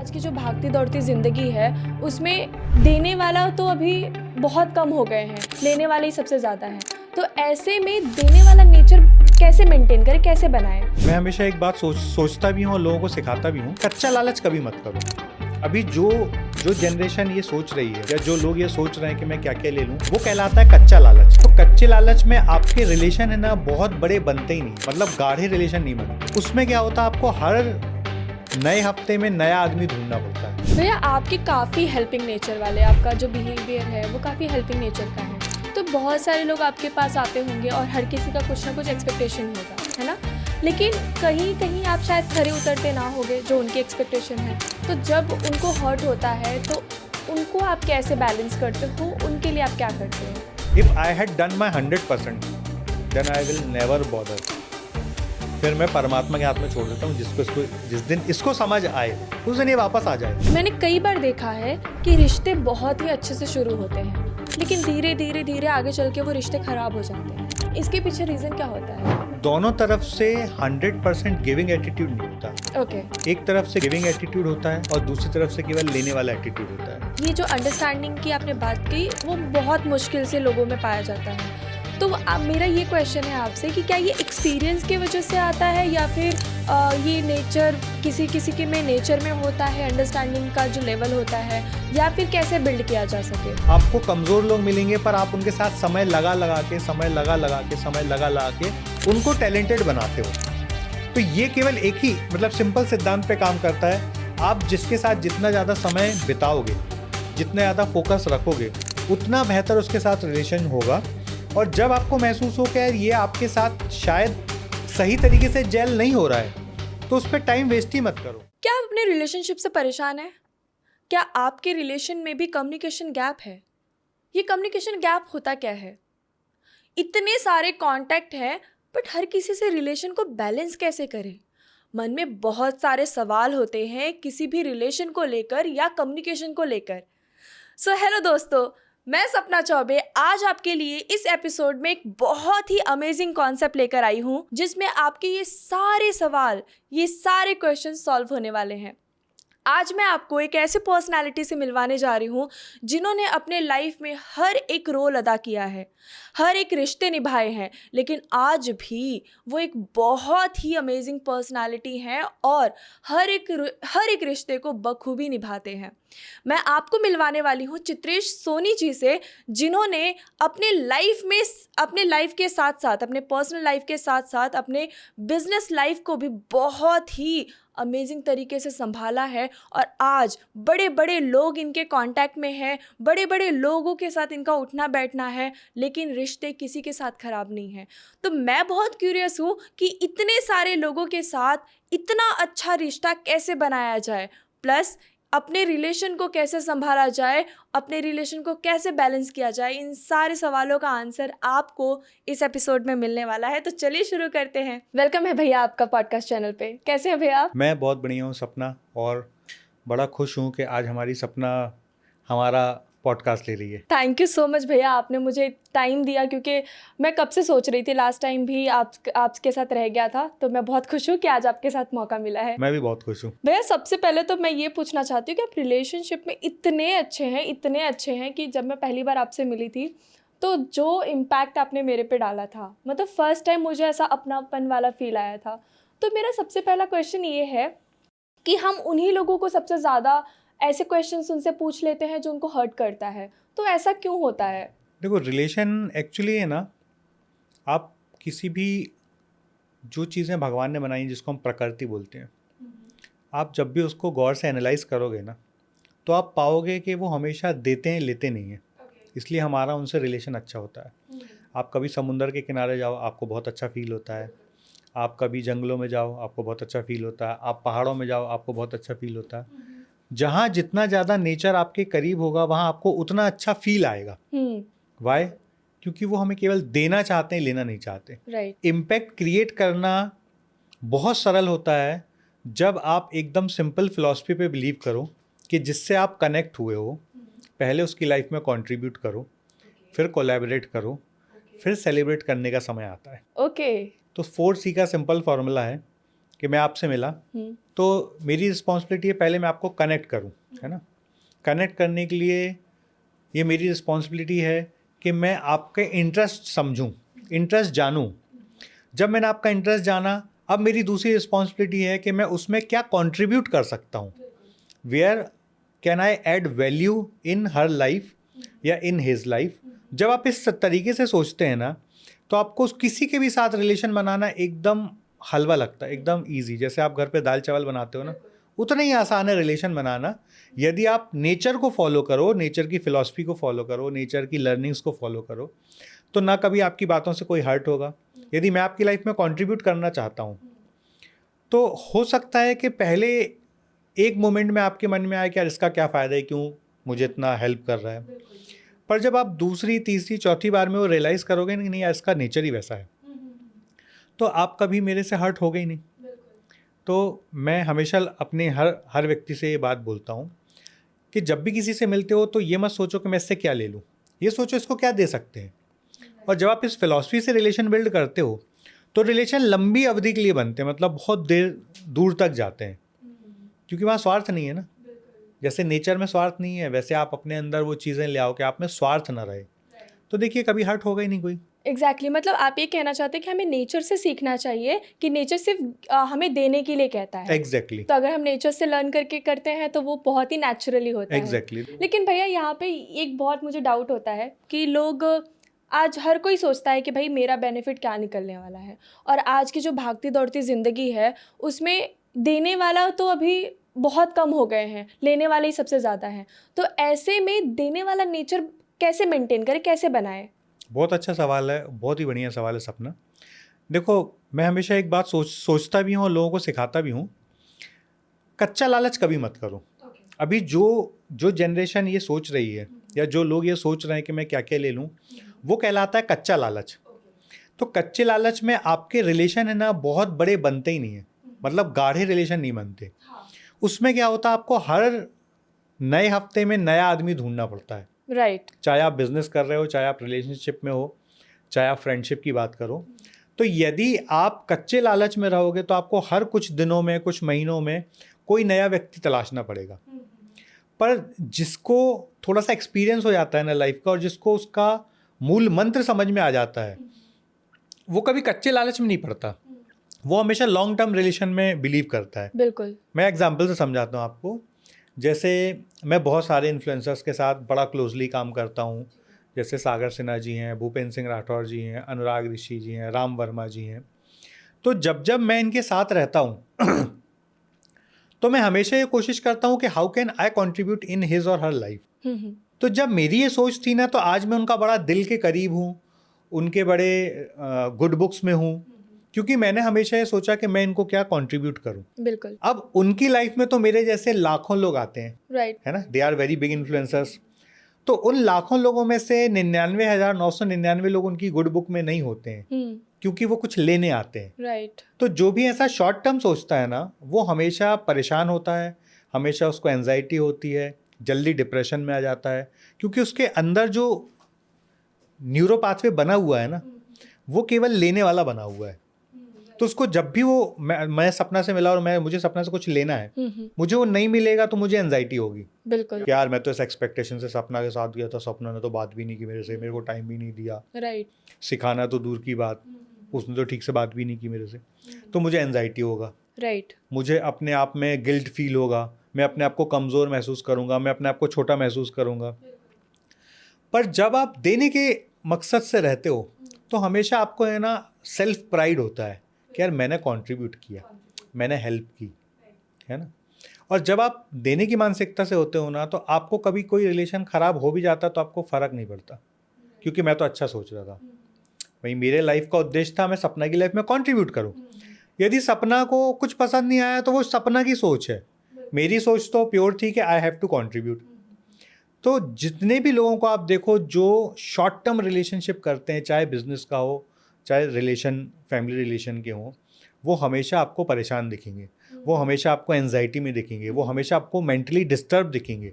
आज की जो भागती दौड़ती ज़िंदगी है उसमें देने वाला तो अभी बहुत कम हो गए हैं, लेने वाले ही सबसे ज़्यादा हैं। तो ऐसे में देने वाला नेचर कैसे मेंटेन करें, कैसे बनाएं? मैं हमेशा एक बात सोचता भी हूँ और लोगों को सिखाता भी हूँ, कच्चा लालच कभी मत करो। अभी जो जनरेशन ये सोच रही है या जो लोग ये सोच रहे हैं कि मैं क्या क्या ले लूँ, वो कहलाता है कच्चा लालच। तो कच्चे लालच में आपके रिलेशन है ना बहुत बड़े बनते ही नहीं, मतलब गाढ़े रिलेशन नहीं बनते। उसमें क्या होता है, आपको हर नए हफ्ते में नया आदमी ढूंढना पड़ता है। भैया आपकी काफ़ी हेल्पिंग नेचर वाले, आपका जो बिहेवियर है वो काफ़ी हेल्पिंग नेचर का है। तो बहुत सारे लोग आपके पास आते होंगे और हर किसी का कुछ ना कुछ एक्सपेक्टेशन होगा, है ना? लेकिन कहीं कहीं आप शायद खरे उतरते ना होगे जो उनकी एक्सपेक्टेशन है। तो जब उनको हर्ट होता है तो उनको आप कैसे बैलेंस करते हो, उनके लिए आप क्या करते हो? If I had done my 100% then I will never bother. फिर मैं परमात्मा के हाथ में छोड़ देता हूँ। जिस दिन इसको समझ आए उस दिन ये वापस आ जाए। मैंने कई बार देखा है कि रिश्ते बहुत ही अच्छे से शुरू होते हैं लेकिन धीरे धीरे धीरे आगे चल के वो रिश्ते खराब हो जाते हैं। इसके पीछे रीज़न क्या होता है? दोनों तरफ से 100% गिविंग एटीट्यूड नहीं होता। ओके। एक तरफ से गिविंग एटीट्यूड होता है और दूसरी तरफ से केवल लेने वाला एटीट्यूड होता है। ये जो अंडरस्टैंडिंग की आपने बात की वो बहुत मुश्किल से लोगों में पाया जाता है। तो अब मेरा ये क्वेश्चन है आपसे कि क्या ये एक्सपीरियंस की वजह से आता है या फिर ये नेचर किसी किसी के में नेचर में होता है, अंडरस्टैंडिंग का जो लेवल होता है, या फिर कैसे बिल्ड किया जा सके? आपको कमज़ोर लोग मिलेंगे पर आप उनके साथ समय लगा लगा के उनको टैलेंटेड बनाते हो। तो ये केवल एक ही मतलब सिंपल सिद्धांत पे काम करता है। आप जिसके साथ जितना ज़्यादा समय बिताओगे, जितना ज़्यादा फोकस रखोगे, उतना बेहतर उसके साथ रिलेशन होगा। और जब आपको महसूस हो कि यार ये आपके साथ शायद सही तरीके से जेल नहीं हो रहा है, तो उस पर टाइम वेस्ट ही मत करो। क्या आप अपने रिलेशनशिप से परेशान हैं? क्या आपके रिलेशन में भी कम्युनिकेशन गैप है? ये कम्युनिकेशन गैप होता क्या है? इतने सारे कांटेक्ट हैं बट हर किसी से रिलेशन को बैलेंस कैसे करें? मन में बहुत सारे सवाल होते हैं किसी भी रिलेशन को लेकर या कम्युनिकेशन को लेकर। सो हेलो दोस्तों, मैं सपना चौबे आज आपके लिए इस एपिसोड में एक बहुत ही अमेजिंग कॉन्सेप्ट लेकर आई हूँ जिसमें आपके ये सारे सवाल, ये सारे क्वेश्चन सॉल्व होने वाले हैं। आज मैं आपको एक ऐसे पर्सनालिटी से मिलवाने जा रही हूँ जिन्होंने अपने लाइफ में हर एक रोल अदा किया है, हर एक रिश्ते निभाए हैं, लेकिन आज भी वो एक बहुत ही अमेजिंग पर्सनालिटी हैं और हर एक रिश्ते को बखूबी निभाते हैं। मैं आपको मिलवाने वाली हूँ चित्रेश सोनी जी से, जिन्होंने अपने लाइफ के साथ साथ, अपने पर्सनल लाइफ के साथ साथ अपने बिजनेस लाइफ को भी बहुत ही अमेजिंग तरीके से संभाला है और आज बड़े बड़े लोग इनके कांटेक्ट में हैं, बड़े बड़े लोगों के साथ इनका उठना बैठना है, लेकिन रिश्ते किसी के साथ ख़राब नहीं है। तो मैं बहुत क्यूरियस हूँ कि इतने सारे लोगों के साथ इतना अच्छा रिश्ता कैसे बनाया जाए, प्लस अपने रिलेशन को कैसे संभाला जाए, अपने रिलेशन को कैसे बैलेंस किया जाए। इन सारे सवालों का आंसर आपको इस एपिसोड में मिलने वाला है। तो चलिए शुरू करते हैं। वेलकम है भैया आपका पॉडकास्ट चैनल पे। कैसे हैं भैया आप? मैं बहुत बढ़िया हूँ सपना, और बड़ा खुश हूँ कि आज हमारी सपना हमारा पॉडकास्ट ले रही है। थैंक यू सो मच भैया, आपने मुझे टाइम दिया क्योंकि मैं कब से सोच रही थी। लास्ट टाइम भी आपके साथ रह गया था, तो मैं बहुत खुश हूँ कि आज आपके साथ मौका मिला है। मैं भी बहुत खुश हूँ भैया। सबसे पहले तो मैं ये पूछना चाहती हूँ कि आप रिलेशनशिप में इतने अच्छे हैं कि जब मैं पहली बार आपसे मिली थी तो जो इम्पैक्ट आपने मेरे पे डाला था, मतलब फर्स्ट टाइम मुझे ऐसा अपनापन वाला फील आया था। तो मेरा सबसे पहला क्वेश्चन ये है कि हम उन्हीं लोगों को सबसे ज़्यादा ऐसे क्वेश्चंस उनसे पूछ लेते हैं जो उनको हर्ट करता है, तो ऐसा क्यों होता है? देखो, रिलेशन एक्चुअली है ना, आप किसी भी जो चीज़ें भगवान ने बनाई जिसको हम प्रकृति बोलते हैं, आप जब भी उसको गौर से एनालाइज करोगे ना, तो आप पाओगे कि वो हमेशा देते हैं, लेते नहीं हैं। इसलिए हमारा उनसे रिलेशन अच्छा होता है। आप कभी समुंदर के किनारे जाओ, आपको बहुत अच्छा फील होता है। आप कभी जंगलों में जाओ, आपको बहुत अच्छा फील होता है। आप पहाड़ों में जाओ, आपको बहुत अच्छा फील होता है। जहाँ जितना ज़्यादा नेचर आपके करीब होगा वहाँ आपको उतना अच्छा फील आएगा। वाई? क्योंकि वो हमें केवल देना चाहते हैं, लेना नहीं चाहते। राइट। इम्पैक्ट क्रिएट करना बहुत सरल होता है जब आप एकदम सिंपल फिलॉसफी पे बिलीव करो कि जिससे आप कनेक्ट हुए हो, पहले उसकी लाइफ में कंट्रीब्यूट करो, फिर कोलैबोरेट करो, फिर सेलिब्रेट करने का समय आता है। ओके। तो 4C का सिंपल फार्मूला है कि मैं आपसे मिला, तो मेरी रिस्पॉन्सिबिलिटी है पहले मैं आपको कनेक्ट करूं, है ना। कनेक्ट करने के लिए ये मेरी रिस्पॉन्सिबिलिटी है कि मैं आपके इंटरेस्ट समझूं, इंटरेस्ट जानूं। जब मैंने आपका इंटरेस्ट जाना, अब मेरी दूसरी रिस्पॉन्सिबिलिटी है कि मैं उसमें क्या कंट्रीब्यूट कर सकता हूँ, where can I add value in her life या इन हिज लाइफ। जब आप इस तरीके से सोचते हैं ना, तो आपको किसी के भी साथ रिलेशन बनाना एकदम हलवा लगता है, एकदम ईजी। जैसे आप घर पे दाल चावल बनाते हो ना, उतना ही आसान है रिलेशन बनाना। यदि आप नेचर को फॉलो करो, नेचर की फ़िलॉसफी को फॉलो करो, नेचर की लर्निंग्स को फॉलो करो, तो ना कभी आपकी बातों से कोई हर्ट होगा। यदि मैं आपकी लाइफ में कंट्रीब्यूट करना चाहता हूँ, तो हो सकता है कि पहले एक मोमेंट में आपके मन में आए कि यार इसका क्या फ़ायदा है, क्यों मुझे इतना हेल्प कर रहा है। पर जब आप दूसरी तीसरी चौथी बार में वो रियलाइज़ करोगे नहीं यार इसका नेचर ही वैसा है, तो आप कभी मेरे से हर्ट हो गई नहीं। तो मैं हमेशा अपने हर व्यक्ति से ये बात बोलता हूँ कि जब भी किसी से मिलते हो तो ये मत सोचो कि मैं इससे क्या ले लूँ, ये सोचो इसको क्या दे सकते हैं। और जब आप इस फिलॉसफी से रिलेशन बिल्ड करते हो तो रिलेशन लंबी अवधि के लिए बनते हैं, मतलब बहुत देर दूर तक जाते हैं, क्योंकि वहाँ स्वार्थ नहीं है ना। जैसे नेचर में स्वार्थ नहीं है, वैसे आप अपने अंदर वो चीज़ें ले आओ कि आप में स्वार्थ ना रहे, तो देखिए कभी हर्ट होगा ही नहीं कोई। एग्जैक्टली मतलब आप ये कहना चाहते हैं कि हमें नेचर से सीखना चाहिए कि नेचर सिर्फ हमें देने के लिए कहता है। एग्जैक्टली। तो अगर हम नेचर से लर्न करके करते हैं तो वो बहुत ही नेचुरली होता है। एग्जैक्टली। लेकिन भैया यहाँ पे एक बहुत मुझे डाउट होता है कि लोग आज हर कोई सोचता है कि भाई मेरा बेनिफिट क्या निकलने वाला है, और आज की जो भागती दौड़ती ज़िंदगी है उसमें देने वाला तो अभी बहुत कम हो गए हैं, लेने वाले ही सबसे ज़्यादा हैं। तो ऐसे में देने वाला नेचर कैसे मेंटेन करें, कैसे बनाएं? बहुत अच्छा सवाल है, बहुत ही बढ़िया सवाल है सपना। देखो मैं हमेशा एक बात सोचता भी हूँ और लोगों को सिखाता भी हूँ, कच्चा लालच कभी मत करो। अभी जो जनरेशन ये सोच रही है या जो लोग ये सोच रहे हैं कि मैं क्या क्या ले लूँ, वो कहलाता है कच्चा लालच। तो कच्चे लालच में आपके रिलेशन है ना बहुत बड़े बनते ही नहीं है, मतलब गाढ़े रिलेशन नहीं बनते। उसमें क्या होता है, आपको हर नए हफ्ते में नया आदमी ढूंढना पड़ता है। राइट। चाहे आप बिजनेस कर रहे हो, चाहे आप रिलेशनशिप में हो, चाहे आप फ्रेंडशिप की बात करो। तो यदि आप कच्चे लालच में रहोगे तो आपको हर कुछ दिनों में, कुछ महीनों में कोई नया व्यक्ति तलाशना पड़ेगा। पर जिसको थोड़ा सा एक्सपीरियंस हो जाता है ना लाइफ का, और जिसको उसका मूल मंत्र समझ में आ जाता है, वो कभी कच्चे लालच में नहीं पड़ता, वो हमेशा लॉन्ग टर्म रिलेशन में बिलीव करता है। बिल्कुल। मैं एग्जाम्पल से समझाता हूँ आपको। जैसे मैं बहुत सारे इन्फ्लुएंसर्स के साथ बड़ा क्लोजली काम करता हूँ, जैसे सागर सिन्हा जी हैं, भूपेंद्र सिंह राठौर जी हैं, अनुराग ऋषि जी हैं, राम वर्मा जी हैं। तो जब मैं इनके साथ रहता हूँ तो मैं हमेशा ये कोशिश करता हूँ कि how can I contribute in his और हर लाइफ। तो जब मेरी ये सोच थी ना, तो आज मैं उनका बड़ा दिल के करीब हूँ, उनके बड़े गुड बुक्स में हूँ, क्योंकि मैंने हमेशा ये सोचा कि मैं इनको क्या कंट्रीब्यूट करूं। बिल्कुल। अब उनकी लाइफ में तो मेरे जैसे लाखों लोग आते हैं, राइट, है ना, they are very big influencers. तो उन लाखों लोगों में से 99,999 लोग उनकी गुड बुक में नहीं होते हैं, क्योंकि वो कुछ लेने आते हैं। राइट। तो जो भी ऐसा शॉर्ट टर्म सोचता है ना, वो हमेशा परेशान होता है, हमेशा उसको एंजाइटी होती है, जल्दी डिप्रेशन में आ जाता है, क्योंकि उसके अंदर जो न्यूरो पाथवे बना हुआ है ना, वो केवल लेने वाला बना हुआ है। तो उसको जब भी वो मैं सपना से मिला और मुझे सपना से कुछ लेना है, मुझे वो नहीं मिलेगा तो मुझे एंजाइटी होगी। बिल्कुल। यार मैं तो इस एक्सपेक्टेशन से सपना के साथ गया था, सपना ने तो बात भी नहीं की मेरे से, मेरे को टाइम भी नहीं दिया। राइट। सिखाना तो दूर की बात, उसने तो ठीक से बात भी नहीं की मेरे से, तो मुझे एंजाइटी होगा। राइट। मुझे अपने आप में गिल्ट फील होगा, मैं अपने आप को कमज़ोर महसूस करूँगा, मैं अपने आप को छोटा महसूस करूँगा। पर जब आप देने के मकसद से रहते हो तो हमेशा आपको है ना सेल्फ प्राइड होता है कि यार मैंने कंट्रीब्यूट किया, मैंने हेल्प की, है ना। और जब आप देने की मानसिकता से होते हो ना, तो आपको कभी कोई रिलेशन ख़राब हो भी जाता तो आपको फ़र्क नहीं पड़ता, क्योंकि मैं तो अच्छा सोच रहा था। भाई मेरे लाइफ का उद्देश्य था मैं सपना की लाइफ में कंट्रीब्यूट करूं। यदि सपना को कुछ पसंद नहीं आया तो वो सपना की सोच है, मेरी सोच तो प्योर थी कि आई हैव टू कंट्रीब्यूट। तो जितने भी लोगों को आप देखो जो शॉर्ट टर्म रिलेशनशिप करते हैं, चाहे बिजनेस का हो, चाहे रिलेशन फैमिली रिलेशन के हों, वो हमेशा आपको परेशान दिखेंगे, वो हमेशा आपको एंजाइटी में दिखेंगे, वो हमेशा आपको मेंटली डिस्टर्ब दिखेंगे।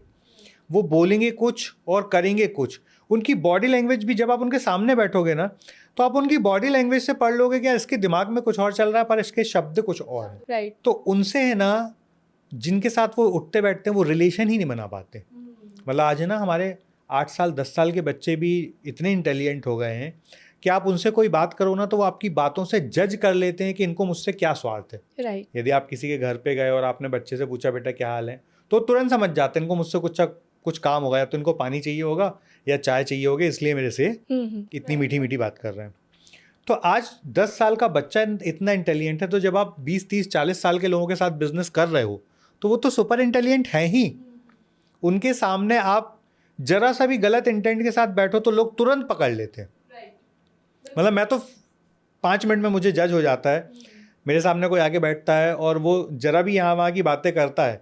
वो बोलेंगे कुछ और करेंगे कुछ। उनकी बॉडी लैंग्वेज भी जब आप उनके सामने बैठोगे ना, तो आप उनकी बॉडी लैंग्वेज से पढ़ लोगे कि यार इसके दिमाग में कुछ और चल रहा है पर इसके शब्द कुछ और है। राइट। तो उनसे है ना, जिनके साथ वो उठते बैठते हैं वो रिलेशन ही नहीं बना पाते। मतलब आज है ना, हमारे 8 साल 10 साल के बच्चे भी इतने इंटेलिजेंट हो गए हैं कि आप उनसे कोई बात करो ना तो वो आपकी बातों से जज कर लेते हैं कि इनको मुझसे क्या स्वार्थ है। राइट। यदि आप किसी के घर पे गए और आपने बच्चे से पूछा बेटा क्या हाल है, तो तुरंत समझ जाते हैं इनको मुझसे कुछ काम होगा, या तो इनको पानी चाहिए होगा या चाय चाहिए होगी, इसलिए मेरे से इतनी मीठी मीठी बात कर रहे हैं। तो आज 10 साल का बच्चा इतना इंटेलिजेंट है, तो जब आप 20 30 40 साल के लोगों के साथ बिजनेस कर रहे हो तो वो तो सुपर इंटेलिजेंट है ही। उनके सामने आप जरा सा भी गलत इंटेंट के साथ बैठो तो लोग तुरंत पकड़ लेते हैं। मतलब मैं तो 5 मिनट में मुझे जज हो जाता है, मेरे सामने कोई आके बैठता है और वो जरा भी यहाँ वहाँ की बातें करता है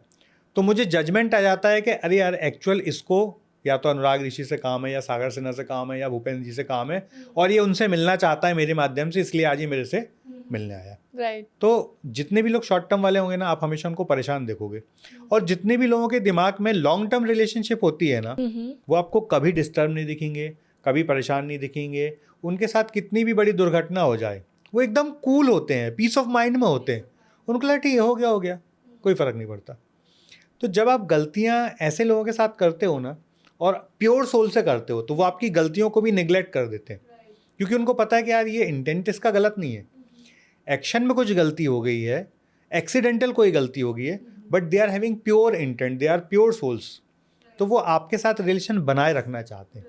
तो मुझे जजमेंट आ जाता है कि अरे यार एक्चुअल इसको या तो अनुराग ऋषि से काम है, या सागर सिन्हा से काम है, या भूपेंद्र जी से काम है, और ये उनसे मिलना चाहता है मेरे माध्यम से, इसलिए आज ये मेरे से मिलने आया। राइट। तो जितने भी लोग शॉर्ट टर्म वाले होंगे ना, आप हमेशा उनको परेशान देखोगे, और जितने भी लोगों के दिमाग में लॉन्ग टर्म रिलेशनशिप होती है ना, वो आपको कभी डिस्टर्ब नहीं दिखेंगे, कभी परेशान नहीं दिखेंगे। उनके साथ कितनी भी बड़ी दुर्घटना हो जाए वो एकदम कूल होते हैं, पीस ऑफ माइंड में होते हैं, उनको लगता है ठीक हो गया, कोई फ़र्क नहीं पड़ता। तो जब आप गलतियाँ ऐसे लोगों के साथ करते हो ना, और प्योर सोल से करते हो, तो वो आपकी गलतियों को भी निगलेक्ट कर देते हैं, क्योंकि उनको पता है कि यार ये इंटेंट इसका गलत नहीं है, एक्शन में कुछ गलती हो गई है, एक्सीडेंटल कोई गलती हो गई है, but they are having pure intent, they are pure souls, तो वो आपके साथ रिलेशन बनाए रखना चाहते हैं,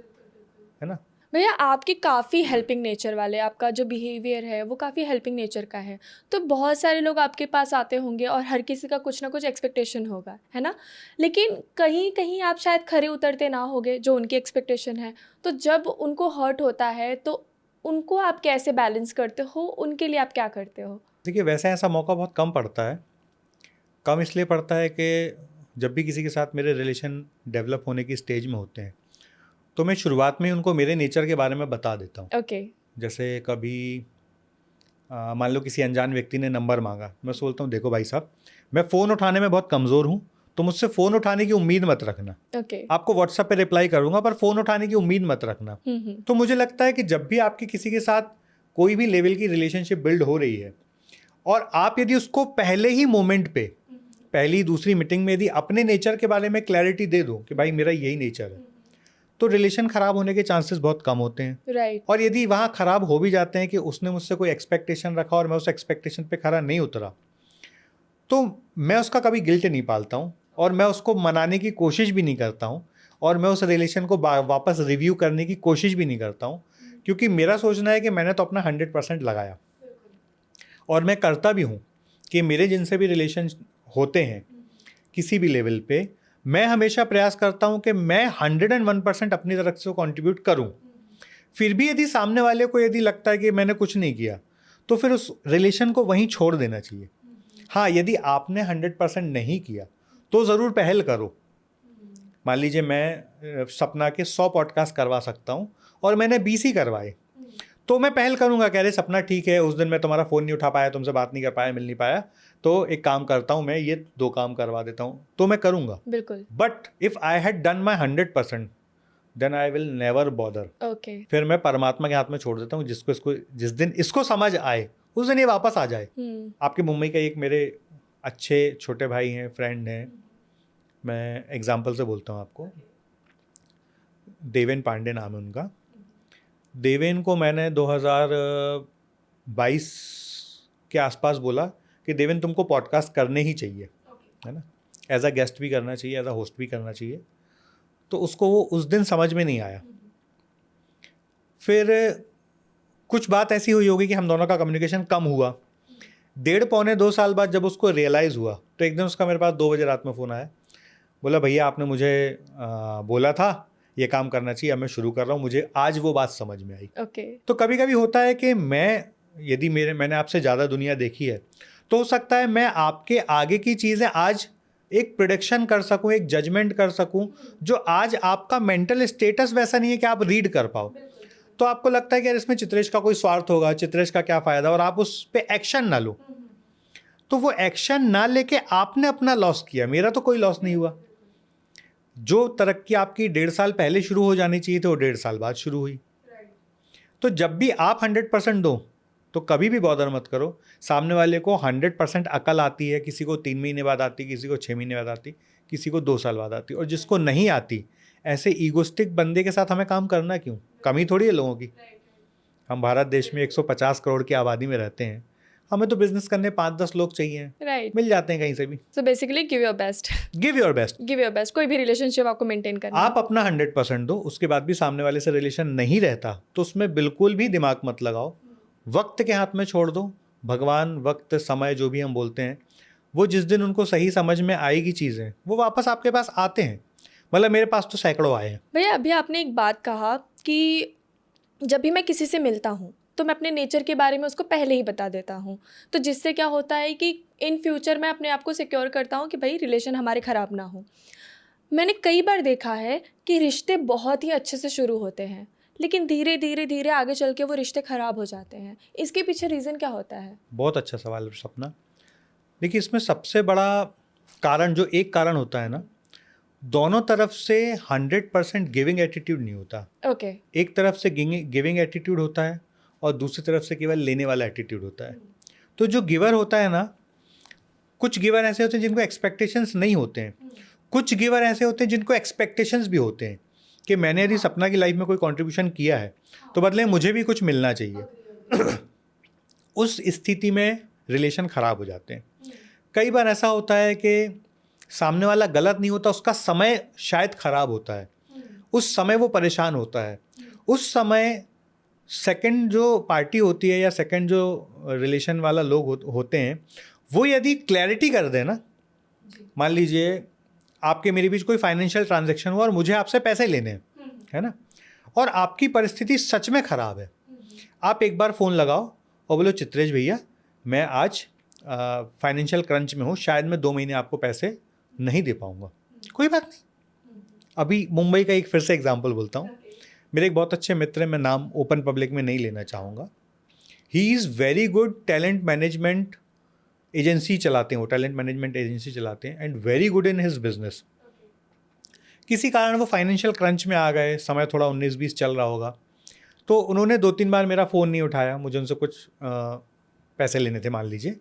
है ना। भैया आपकी काफ़ी हेल्पिंग नेचर वाले, आपका जो बिहेवियर है वो काफ़ी हेल्पिंग नेचर का है, तो बहुत सारे लोग आपके पास आते होंगे और हर किसी का कुछ ना कुछ एक्सपेक्टेशन होगा, है ना। लेकिन कहीं कहीं आप शायद खरे उतरते ना होगे जो उनकी एक्सपेक्टेशन है, तो जब उनको हर्ट होता है तो उनको आप कैसे बैलेंस करते हो, उनके लिए आप क्या करते हो? देखिए, वैसे ऐसा मौका बहुत कम पड़ता है। कम इसलिए पड़ता है कि जब भी किसी के साथ मेरे रिलेशन डेवलप होने की स्टेज में होते हैं तो मैं शुरुआत में ही उनको मेरे नेचर के बारे में बता देता हूँ। ओके। जैसे कभी मान लो किसी अनजान व्यक्ति ने नंबर मांगा, मैं सोचता हूँ देखो भाई साहब, मैं फ़ोन उठाने में बहुत कमज़ोर हूँ, तो मुझसे फ़ोन उठाने की उम्मीद मत रखना। ओके। आपको व्हाट्सएप पे रिप्लाई करूँगा पर फ़ोन उठाने की उम्मीद मत रखना। तो मुझे लगता है कि जब भी आपकी किसी के साथ कोई भी लेवल की रिलेशनशिप बिल्ड हो रही है और आप यदि उसको पहले ही मोमेंट पे, पहली दूसरी मीटिंग में यदि अपने नेचर के बारे में क्लैरिटी दे दो कि भाई मेरा यही नेचर है, तो रिलेशन ख़राब होने के चांसेस बहुत कम होते हैं। राइट। और यदि वहाँ ख़राब हो भी जाते हैं कि उसने मुझसे कोई एक्सपेक्टेशन रखा और मैं उस एक्सपेक्टेशन पे खरा नहीं उतरा, तो मैं उसका कभी गिल्ट नहीं पालता हूँ और मैं उसको मनाने की कोशिश भी नहीं करता हूँ, और मैं उस रिलेशन को वापस रिव्यू करने की कोशिश भी नहीं करता हूँ, क्योंकि मेरा सोचना है कि मैंने तो अपना 100% लगाया, और मैं करता भी हूँ कि मेरे जिनसे भी रिलेशन होते हैं किसी भी लेवल पे, मैं हमेशा प्रयास करता हूँ कि मैं 101% अपनी तरफ से कंट्रीब्यूट करूँ। फिर भी यदि सामने वाले को यदि लगता है कि मैंने कुछ नहीं किया, तो फिर उस रिलेशन को वहीं छोड़ देना चाहिए। हाँ, यदि आपने 100% नहीं किया तो ज़रूर पहल करो। मान लीजिए मैं सपना के 100 पॉडकास्ट करवा सकता हूँ और मैंने 20 ही करवाए, तो मैं पहल करूँगा कि अरे सपना ठीक है, उस दिन मैं तुम्हारा फ़ोन नहीं उठा पाया, तुमसे बात नहीं कर पाया, मिल नहीं पाया, तो एक काम करता हूँ, मैं ये 2 काम करवा देता हूँ, तो मैं करूँगा। बिल्कुल। But if I had done my 100% then I will never bother. Okay. फिर मैं परमात्मा के हाथ में छोड़ देता हूँ, जिस दिन इसको समझ आए उस दिन ये वापस आ जाए। आपके मुंबई का एक मेरे अच्छे छोटे भाई हैं, फ्रेंड हैं, मैं एग्जाम्पल से बोलता हूँ आपको, देवेन पांडे नाम है उनका। देवेन को मैंने 2022 के आसपास बोला कि देवेन तुमको पॉडकास्ट करने ही चाहिए, है ना, एज अ गेस्ट भी करना चाहिए, एज अ होस्ट भी करना चाहिए। तो उसको वो उस दिन समझ में नहीं आया। फिर कुछ बात ऐसी हुई होगी कि हम दोनों का कम्युनिकेशन कम हुआ। 1.5-2 साल बाद जब उसको रियलाइज़ हुआ तो एक दिन उसका मेरे पास 2 बजे रात में फ़ोन आया, बोला भैया आपने मुझे बोला था ये काम करना चाहिए, अब मैं शुरू कर रहा हूँ, मुझे आज वो बात समझ में आई। ओके। तो कभी कभी होता है कि यदि मैंने आपसे ज़्यादा दुनिया देखी है, तो हो सकता है मैं आपके आगे की चीज़ें आज एक प्रेडिक्शन कर सकूं, एक जजमेंट कर सकूं, जो आज आपका मेंटल स्टेटस वैसा नहीं है कि आप रीड कर पाओ। तो आपको लगता है कि यार इसमें चित्रेश का कोई स्वार्थ होगा, चित्रेश का क्या फ़ायदा, और आप उस पर एक्शन ना लो। तो वो एक्शन ना लेके आपने अपना लॉस किया, मेरा तो कोई लॉस नहीं हुआ। जो तरक्की आपकी 1.5 साल पहले शुरू हो जानी चाहिए थी वो 1.5 साल बाद शुरू हुई। तो जब भी आप 100% दो तो कभी भी बॉदर मत करो। सामने वाले को 100% अकल आती है, किसी को 3 महीने बाद आती, किसी को 6 महीने बाद आती, किसी को 2 साल बाद आती, और जिसको नहीं आती, ऐसे ईगोस्टिक बंदे के साथ हमें काम करना क्यों? कमी थोड़ी है लोगों की। हम भारत देश में 150 करोड़ की आबादी में रहते हैं, हमें तो बिजनेस करने 5-10 लोग चाहिए, राइट। मिल जाते हैं कहीं से भी। So basically give your best, give your best. Give your best. कोई भी रिलेशनशिप आपको मेंटेन करना आप अपना 100% दो, उसके बाद भी सामने वाले से रिलेशन नहीं रहता तो उसमें बिल्कुल भी दिमाग मत लगाओ, वक्त के हाथ में छोड़ दो। भगवान, वक्त, समय जो भी हम बोलते हैं, वो जिस दिन उनको सही समझ में आएगी चीज़ें, वो वापस आपके पास आते हैं। मतलब मेरे पास तो सैकड़ों आए हैं। भैया अभी आपने एक बात कहा कि जब भी मैं किसी से मिलता हूँ तो मैं अपने नेचर के बारे में उसको पहले ही बता देता हूँ, तो जिससे क्या होता है कि इन फ्यूचर मैं अपने आप को सिक्योर करता हूँ कि भाई रिलेशन हमारे ख़राब ना हो। मैंने कई बार देखा है कि रिश्ते बहुत ही अच्छे से शुरू होते हैं, लेकिन धीरे धीरे धीरे आगे चल के वो रिश्ते ख़राब हो जाते हैं। इसके पीछे रीज़न क्या होता है? बहुत अच्छा सवाल है सपना। देखिए, इसमें सबसे बड़ा कारण, जो एक कारण होता है ना, दोनों तरफ से 100% गिविंग एटीट्यूड नहीं होता। ओके। एक तरफ से गिविंग एटीट्यूड होता है और दूसरी तरफ से केवल लेने वाला एटीट्यूड होता है। तो जो गिवर होता है ना, कुछ गिवर ऐसे होते हैं जिनको एक्सपेक्टेशंस नहीं होते हैं, कुछ गिवर ऐसे होते हैं जिनको एक्सपेक्टेशंस भी होते हैं कि मैंने यदि सपना की लाइफ में कोई कंट्रीब्यूशन किया है तो बदले मुझे भी कुछ मिलना चाहिए। उस स्थिति में रिलेशन ख़राब हो जाते हैं। कई बार ऐसा होता है कि सामने वाला गलत नहीं होता, उसका समय शायद ख़राब होता है, उस समय वो परेशान होता है। उस समय सेकंड जो पार्टी होती है या सेकंड जो रिलेशन वाला लोग होते हैं, वो यदि क्लैरिटी कर दें ना, मान लीजिए आपके मेरे बीच कोई फाइनेंशियल ट्रांजैक्शन हुआ और मुझे आपसे पैसे लेने हैं, है ना, और आपकी परिस्थिति सच में ख़राब है, आप एक बार फ़ोन लगाओ और बोलो चित्रेश भैया मैं आज फाइनेंशियल क्रंच में हूँ, शायद मैं 2 महीने आपको पैसे नहीं दे पाऊँगा। कोई बात नहीं। अभी मुंबई का एक फिर से एग्जांपल बोलता हूँ। मेरे एक बहुत अच्छे मित्र हैं, मैं नाम ओपन पब्लिक में नहीं लेना चाहूँगा। He is very good talent management agency चलाते हैं, वो टैलेंट मैनेजमेंट एजेंसी चलाते हैं and very good in his business. किसी कारण वो फाइनेंशियल क्रंच में आ गए, समय थोड़ा 19-20 चल रहा होगा, तो उन्होंने 2-3 बार मेरा फ़ोन नहीं उठाया। मुझे उनसे कुछ पैसे लेने थे मान लीजिए,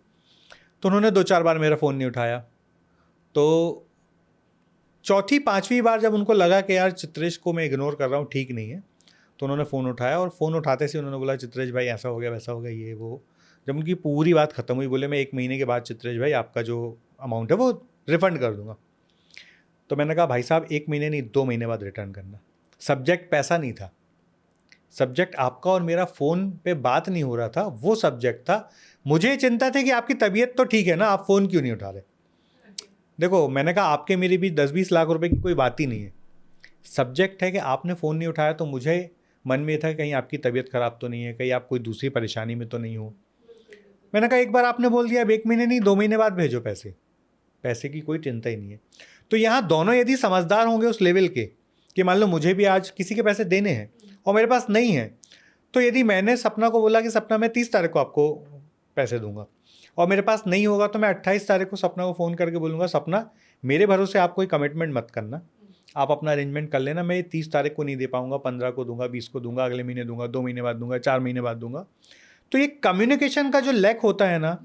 तो उन्होंने 2-4 बार मेरा फ़ोन नहीं उठाया। तो चौथी 5वीं बार जब उनको लगा कि यार चित्रेश को मैं इग्नोर कर रहा हूँ, ठीक नहीं है, तो उन्होंने फ़ोन उठाया और फ़ोन उठाते से उन्होंने बोला चित्रेश भाई ऐसा हो गया, वैसा हो गया, ये वो। जब उनकी पूरी बात ख़त्म हुई, बोले मैं 1 महीने के बाद चित्रेश भाई आपका जो अमाउंट है वो रिफ़ंड कर दूंगा। तो मैंने कहा भाई साहब 1 महीने नहीं, 2 महीने बाद रिटर्न करना। सब्जेक्ट पैसा नहीं था, सब्जेक्ट आपका और मेरा फ़ोन पे बात नहीं हो रहा था, वो सब्जेक्ट था। मुझे चिंता थी कि आपकी तबीयत तो ठीक है ना, आप फ़ोन क्यों नहीं उठा रहे। देखो मैंने कहा आपके मेरे भी 10-20 लाख रुपए की कोई बात ही नहीं है, सब्जेक्ट है कि आपने फ़ोन नहीं उठाया, तो मुझे मन में था कहीं आपकी तबीयत ख़राब तो नहीं है, कहीं आप कोई दूसरी परेशानी में तो नहीं हो। मैंने कहा एक बार आपने बोल दिया, अब 1 महीने नहीं 2 महीने बाद भेजो पैसे, पैसे की कोई चिंता ही नहीं है। तो यहाँ दोनों यदि समझदार होंगे उस लेवल के कि मान लो मुझे भी आज किसी के पैसे देने हैं और मेरे पास नहीं है, तो यदि मैंने सपना को बोला कि सपना मैं 30 तारीख को आपको पैसे दूंगा और मेरे पास नहीं होगा, तो मैं 28 तारीख को सपना को फ़ोन करके बोलूँगा सपना मेरे भरोसे आप कोई कमिटमेंट मत करना, आप अपना अरेंजमेंट कर लेना, मैं 30 तारीख को नहीं दे पाऊँगा, 15 को दूंगा, 20 को दूंगा, अगले महीने दूंगा, 2 महीने बाद दूंगा, 4 महीने बाद दूंगा। तो ये कम्युनिकेशन का जो लैक होता है ना,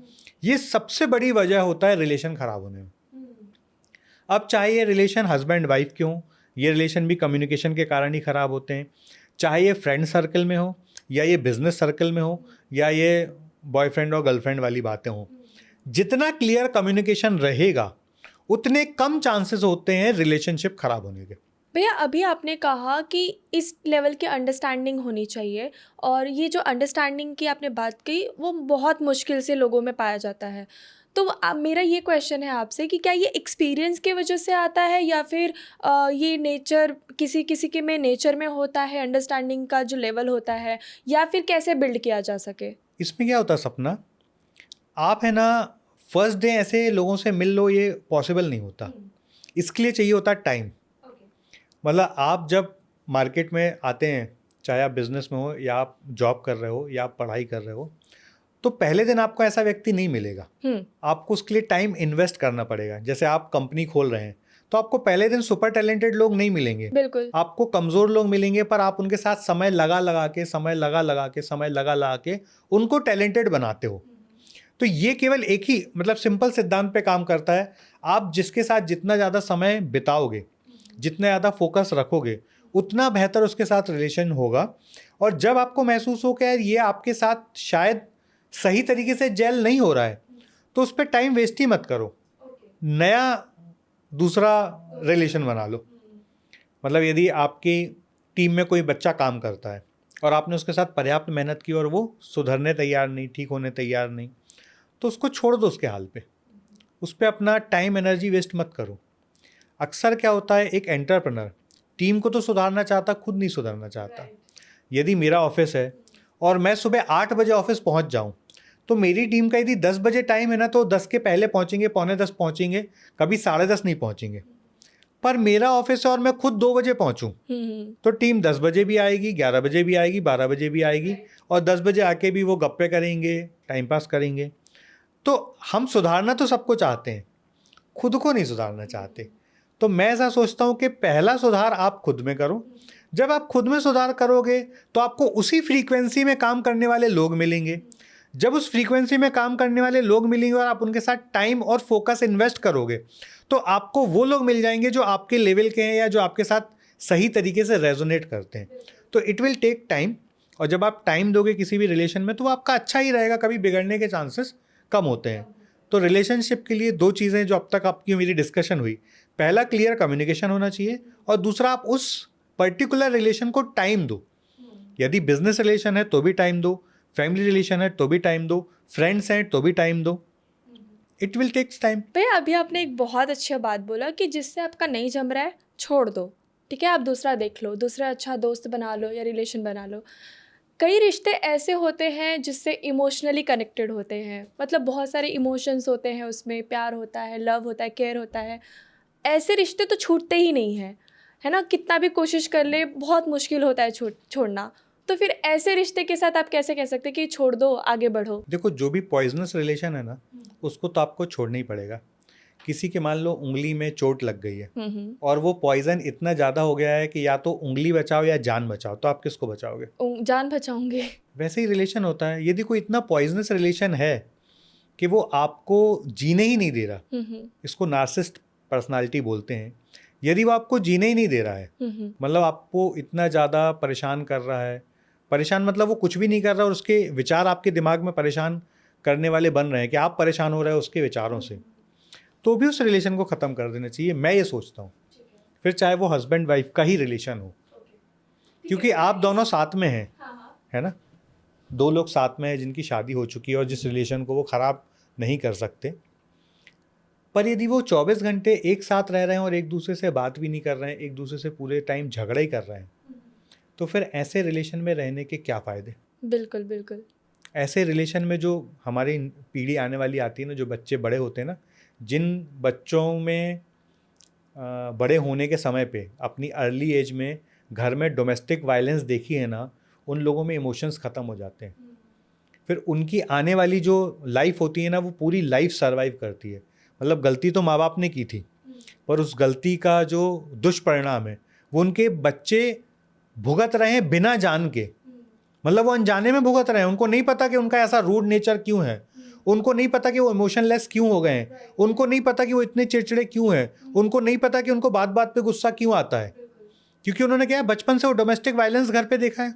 ये सबसे बड़ी वजह होता है रिलेशन ख़राब होने में। अब चाहे ये रिलेशन हस्बैंड वाइफ के हों, ये रिलेशन भी कम्युनिकेशन के कारण ही ख़राब होते हैं। चाहे ये फ्रेंड सर्कल में हो या ये बिजनेस सर्कल में हो या ये बॉयफ्रेंड और गर्लफ्रेंड वाली बातें हों, जितना क्लियर कम्युनिकेशन रहेगा उतने कम चांसेस होते हैं रिलेशनशिप ख़राब होने के। भैया अभी आपने कहा कि इस लेवल की अंडरस्टैंडिंग होनी चाहिए, और ये जो अंडरस्टैंडिंग की आपने बात की वो बहुत मुश्किल से लोगों में पाया जाता है। तो अब मेरा ये क्वेश्चन है आपसे कि क्या ये एक्सपीरियंस की वजह से आता है या फिर ये नेचर किसी किसी के में नेचर में होता है, अंडरस्टैंडिंग का जो लेवल होता है, या फिर कैसे बिल्ड किया जा सके? इसमें क्या होता है सपना, आप है ना फर्स्ट डे ऐसे लोगों से मिल लो, ये पॉसिबल नहीं होता। इसके लिए चाहिए होता टाइम। मतलब आप जब मार्केट में आते हैं, चाहे आप बिजनेस में हो या आप जॉब कर रहे हो या आप पढ़ाई कर रहे हो, तो पहले दिन आपको ऐसा व्यक्ति नहीं मिलेगा, आपको उसके लिए टाइम इन्वेस्ट करना पड़ेगा। जैसे आप कंपनी खोल रहे हैं तो आपको पहले दिन सुपर टैलेंटेड लोग नहीं मिलेंगे, बिल्कुल। आपको कमज़ोर लोग मिलेंगे, पर आप उनके साथ समय लगा के उनको टैलेंटेड बनाते हो। तो ये केवल एक ही मतलब सिंपल सिद्धांत पे काम करता है, आप जिसके साथ जितना ज़्यादा समय बिताओगे, जितना ज़्यादा फोकस रखोगे, उतना बेहतर उसके साथ रिलेशन होगा। और जब आपको महसूस हो कि यार ये आपके साथ शायद सही तरीके से जेल नहीं हो रहा है, तो उस पर टाइम वेस्ट ही मत करो, नया दूसरा रिलेशन बना लो। मतलब यदि आपकी टीम में कोई बच्चा काम करता है और आपने उसके साथ पर्याप्त मेहनत की और वो सुधरने तैयार नहीं, ठीक होने तैयार नहीं, तो उसको छोड़ दो उसके हाल पे, उस पर अपना टाइम एनर्जी वेस्ट मत करो। अक्सर क्या होता है, एक एंटरप्रेन्योर टीम को तो सुधारना चाहता, खुद नहीं सुधरना चाहता। यदि मेरा ऑफिस है और मैं सुबह 8 बजे ऑफिस पहुंच जाऊं, तो मेरी टीम का यदि 10 बजे टाइम है ना, तो 10 के पहले पहुंचेंगे, पौने 10 पहुंचेंगे, कभी 10:30 नहीं पहुंचेंगे। पर मेरा ऑफिस है और मैं खुद 2 बजे पहुंचूं, तो टीम 10 बजे भी आएगी, 11 बजे भी आएगी, 12 बजे भी आएगी, और 10 बजे आके भी वो गप्पे करेंगे, टाइम पास करेंगे। तो हम सुधारना तो सबको चाहते हैं, खुद को नहीं सुधारना चाहते। तो मैं ऐसा सोचता हूँ कि पहला सुधार आप खुद में करो। जब आप खुद में सुधार करोगे तो आपको उसी फ्रीक्वेंसी में काम करने वाले लोग मिलेंगे। जब उस फ्रीक्वेंसी में काम करने वाले लोग मिलेंगे और आप उनके साथ टाइम और फोकस इन्वेस्ट करोगे, तो आपको वो लोग मिल जाएंगे जो आपके लेवल के हैं या जो आपके साथ सही तरीके से रेजोनेट करते हैं। तो इट विल टेक टाइम, और जब आप टाइम दोगे किसी भी रिलेशन में तो वो आपका अच्छा ही रहेगा, कभी बिगड़ने के चांसेस कम होते हैं। तो रिलेशनशिप के लिए 2 चीज़ें जो अब तक आपकी मेरी डिस्कशन हुई, पहला क्लियर कम्युनिकेशन होना चाहिए, और दूसरा आप उस पर्टिकुलर रिलेशन को टाइम दो। यदि बिजनेस रिलेशन है तो भी टाइम दो, फैमिली रिलेशन है तो भी टाइम दो, फ्रेंड्स हैं तो भी टाइम दो। It will takes time. भैया अभी आपने एक बहुत अच्छी बात बोला कि जिससे आपका नहीं जम रहा है छोड़ दो, ठीक है, आप दूसरा देख लो, दूसरा अच्छा दोस्त बना लो या रिलेशन बना लो। कई रिश्ते ऐसे होते हैं जिससे इमोशनली कनेक्टेड होते हैं, मतलब बहुत सारे इमोशंस होते हैं उसमें, प्यार होता है, लव होता है, केयर होता है। ऐसे रिश्ते तो छूटते ही नहीं हैं, है ना, कितना भी कोशिश कर ले बहुत मुश्किल होता है छोड़ना। तो फिर ऐसे रिश्ते के साथ आप कैसे कह सकते हैं कि छोड़ दो, आगे बढ़ो? देखो, जो भी पॉइजनस रिलेशन है ना, उसको तो आपको छोड़ना ही पड़ेगा। किसी के मान लो उंगली में चोट लग गई है और वो पॉइजन इतना ज़्यादा हो गया है कि या तो उंगली बचाओ या जान बचाओ, तो आप किसको बचाओगे? जान बचाऊंगे। वैसे ही रिलेशन होता है। यदि कोई इतना पॉइजनस रिलेशन है कि वो आपको जीने ही नहीं दे रहा, इसको नार्सिसिस्ट पर्सनालिटी बोलते हैं, यदि वो आपको जीने ही नहीं दे रहा है, मतलब आपको इतना ज़्यादा परेशान कर रहा है, परेशान मतलब वो कुछ भी नहीं कर रहा और उसके विचार आपके दिमाग में परेशान करने वाले बन रहे हैं कि आप परेशान हो रहे हो उसके विचारों से, तो भी उस रिलेशन को ख़त्म कर देना चाहिए, मैं ये सोचता हूँ। फिर चाहे वो हस्बैंड वाइफ का ही रिलेशन हो, क्योंकि आप दोनों साथ में हैं, है ना, 2 लोग साथ में हैं जिनकी शादी हो चुकी है और जिस रिलेशन को वो ख़राब नहीं कर सकते। पर यदि वो 24 घंटे एक साथ रह रहे हैं और एक दूसरे से बात भी नहीं कर रहे हैं, एक दूसरे से पूरे टाइम झगड़ा ही कर रहे हैं, तो फिर ऐसे रिलेशन में रहने के क्या फ़ायदे? बिल्कुल बिल्कुल। ऐसे रिलेशन में जो हमारी पीढ़ी आने वाली आती है ना, जो बच्चे बड़े होते हैं ना, जिन बच्चों में बड़े होने के समय पे अपनी अर्ली एज में घर में डोमेस्टिक वायलेंस देखी है ना, उन लोगों में इमोशंस ख़त्म हो जाते हैं। फिर उनकी आने वाली जो लाइफ होती है ना, वो पूरी लाइफ सर्वाइव करती है। मतलब गलती तो माँ बाप ने की थी, पर उस गलती का जो दुष्परिणाम है वो उनके बच्चे भुगत रहे हैं बिना जान के। मतलब वो अनजाने में भुगत रहे हैं, उनको नहीं पता कि उनका ऐसा रूड नेचर क्यों है, उनको नहीं पता कि वो इमोशनलेस क्यों हो गए हैं, उनको नहीं पता कि वो इतने चिड़चिड़े क्यों हैं, उनको नहीं पता कि उनको बात बात पे गुस्सा क्यों आता है, क्योंकि उन्होंने क्या है, बचपन से वो डोमेस्टिक वायलेंस घर पे देखा है।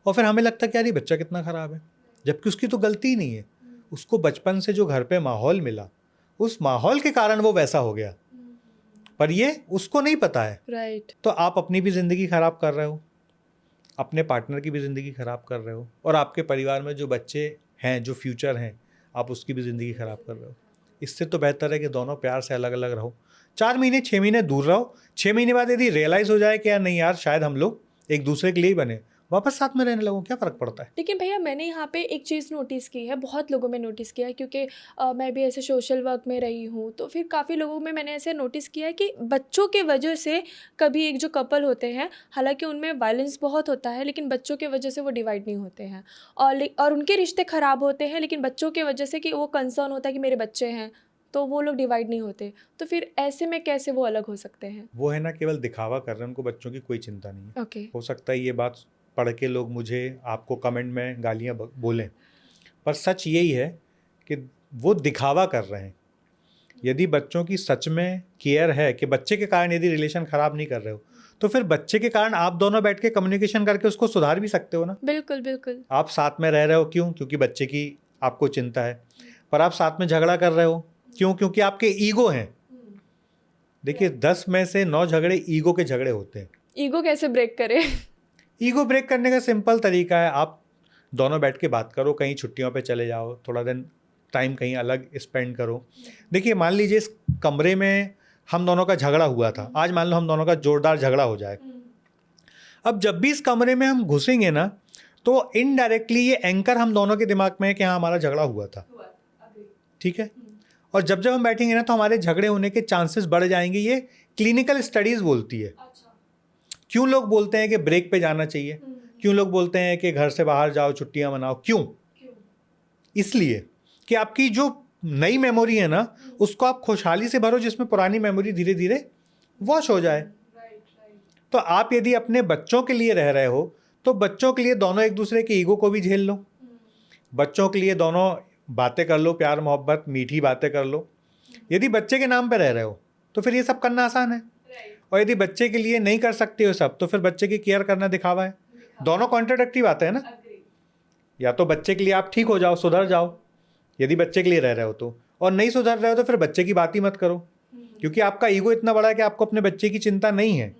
और फिर हमें लगता है कि यार ये बच्चा कितना ख़राब है, जबकि उसकी तो गलती ही नहीं है। उसको बचपन से जो घर पे माहौल मिला, उस माहौल के कारण वो वैसा हो गया, पर ये उसको नहीं पता है। राइट। तो आप अपनी भी ज़िंदगी ख़राब कर रहे हो, अपने पार्टनर की भी ज़िंदगी ख़राब कर रहे हो, और आपके परिवार में जो बच्चे हैं, जो फ्यूचर हैं, आप उसकी भी ज़िंदगी ख़राब कर रहे हो। इससे तो बेहतर है कि दोनों प्यार से अलग अलग रहो, 4 महीने 6 महीने दूर रहो, 6 महीने बाद यदि रियलाइज़ हो जाए कि यार नहीं यार, शायद हम लोग एक दूसरे के लिए ही बने, वापस साथ में रहने लगो, क्या फ़र्क पड़ता है। लेकिन भैया मैंने यहाँ पे एक चीज़ नोटिस की है, बहुत लोगों में नोटिस किया है, क्योंकि मैं भी ऐसे सोशल वर्क में रही हूँ, तो फिर काफ़ी लोगों में मैंने ऐसे नोटिस किया है कि बच्चों के वजह से कभी एक जो कपल होते हैं, हालांकि उनमें वायलेंस बहुत होता है, लेकिन बच्चों के वजह से वो डिवाइड नहीं होते हैं, और उनके रिश्ते ख़राब होते हैं, लेकिन बच्चों के वजह से कि वो कंसर्न होता है कि मेरे बच्चे हैं तो वो लोग डिवाइड नहीं होते, तो फिर ऐसे में कैसे वो अलग हो सकते हैं? वो है ना, केवल दिखावा कर रहे हैं, उनको बच्चों की कोई चिंता नहीं है। ओके। हो सकता है ये बात पढ़ के लोग मुझे, आपको कमेंट में गालियाँ बोलें, पर सच यही है कि वो दिखावा कर रहे हैं। यदि बच्चों की सच में केयर है कि बच्चे के कारण यदि रिलेशन ख़राब नहीं कर रहे हो, तो फिर बच्चे के कारण आप दोनों बैठ के कम्युनिकेशन करके उसको सुधार भी सकते हो ना। बिल्कुल बिल्कुल। आप साथ में रह रहे हो क्यों? क्योंकि बच्चे की आपको चिंता है। पर आप साथ में झगड़ा कर रहे हो क्यों? क्योंकि आपके ईगो हैं। देखिए 10 में से 9 झगड़े ईगो के झगड़े होते हैं। ईगो कैसे ब्रेक करे? ईगो ब्रेक करने का सिंपल तरीका है, आप दोनों बैठ के बात करो, कहीं छुट्टियों पे चले जाओ, थोड़ा दिन टाइम कहीं अलग स्पेंड करो। देखिए मान लीजिए इस कमरे में हम दोनों का झगड़ा हुआ था, आज मान लो हम दोनों का जोरदार झगड़ा हो जाए। अब जब भी इस कमरे में हम घुसेंगे ना, तो इनडायरेक्टली ये एंकर हम दोनों के दिमाग में है कि हाँ हमारा झगड़ा हुआ था, ठीक है। और जब जब हम बैठेंगे ना, तो हमारे झगड़े होने के चांसेस बढ़ जाएंगे। ये क्लिनिकल स्टडीज़ बोलती है। क्यों लोग बोलते हैं कि ब्रेक पे जाना चाहिए, क्यों लोग बोलते हैं कि घर से बाहर जाओ, छुट्टियां मनाओ, क्यों? इसलिए कि आपकी जो नई मेमोरी है ना, उसको आप खुशहाली से भरो, जिसमें पुरानी मेमोरी धीरे धीरे वॉश हो जाए। तो आप यदि अपने बच्चों के लिए रह रहे हो, तो बच्चों के लिए दोनों एक दूसरे के ईगो को भी झेल लो, बच्चों के लिए दोनों बातें कर लो, प्यार मोहब्बत मीठी बातें कर लो। यदि बच्चे के नाम पे रह रहे हो तो फिर ये सब करना आसान है, और यदि बच्चे के लिए नहीं कर सकते हो सब, तो फिर बच्चे की केयर करना दिखावा है। दोनों कॉन्ट्राडिक्टरी बातें है ना। या तो बच्चे के लिए आप ठीक हो जाओ, सुधर जाओ, यदि बच्चे के लिए रह रहे हो तो, और नहीं सुधर रहे हो तो फिर बच्चे की बात ही मत करो, क्योंकि आपका ईगो इतना बड़ा है कि आपको अपने बच्चे की चिंता नहीं है।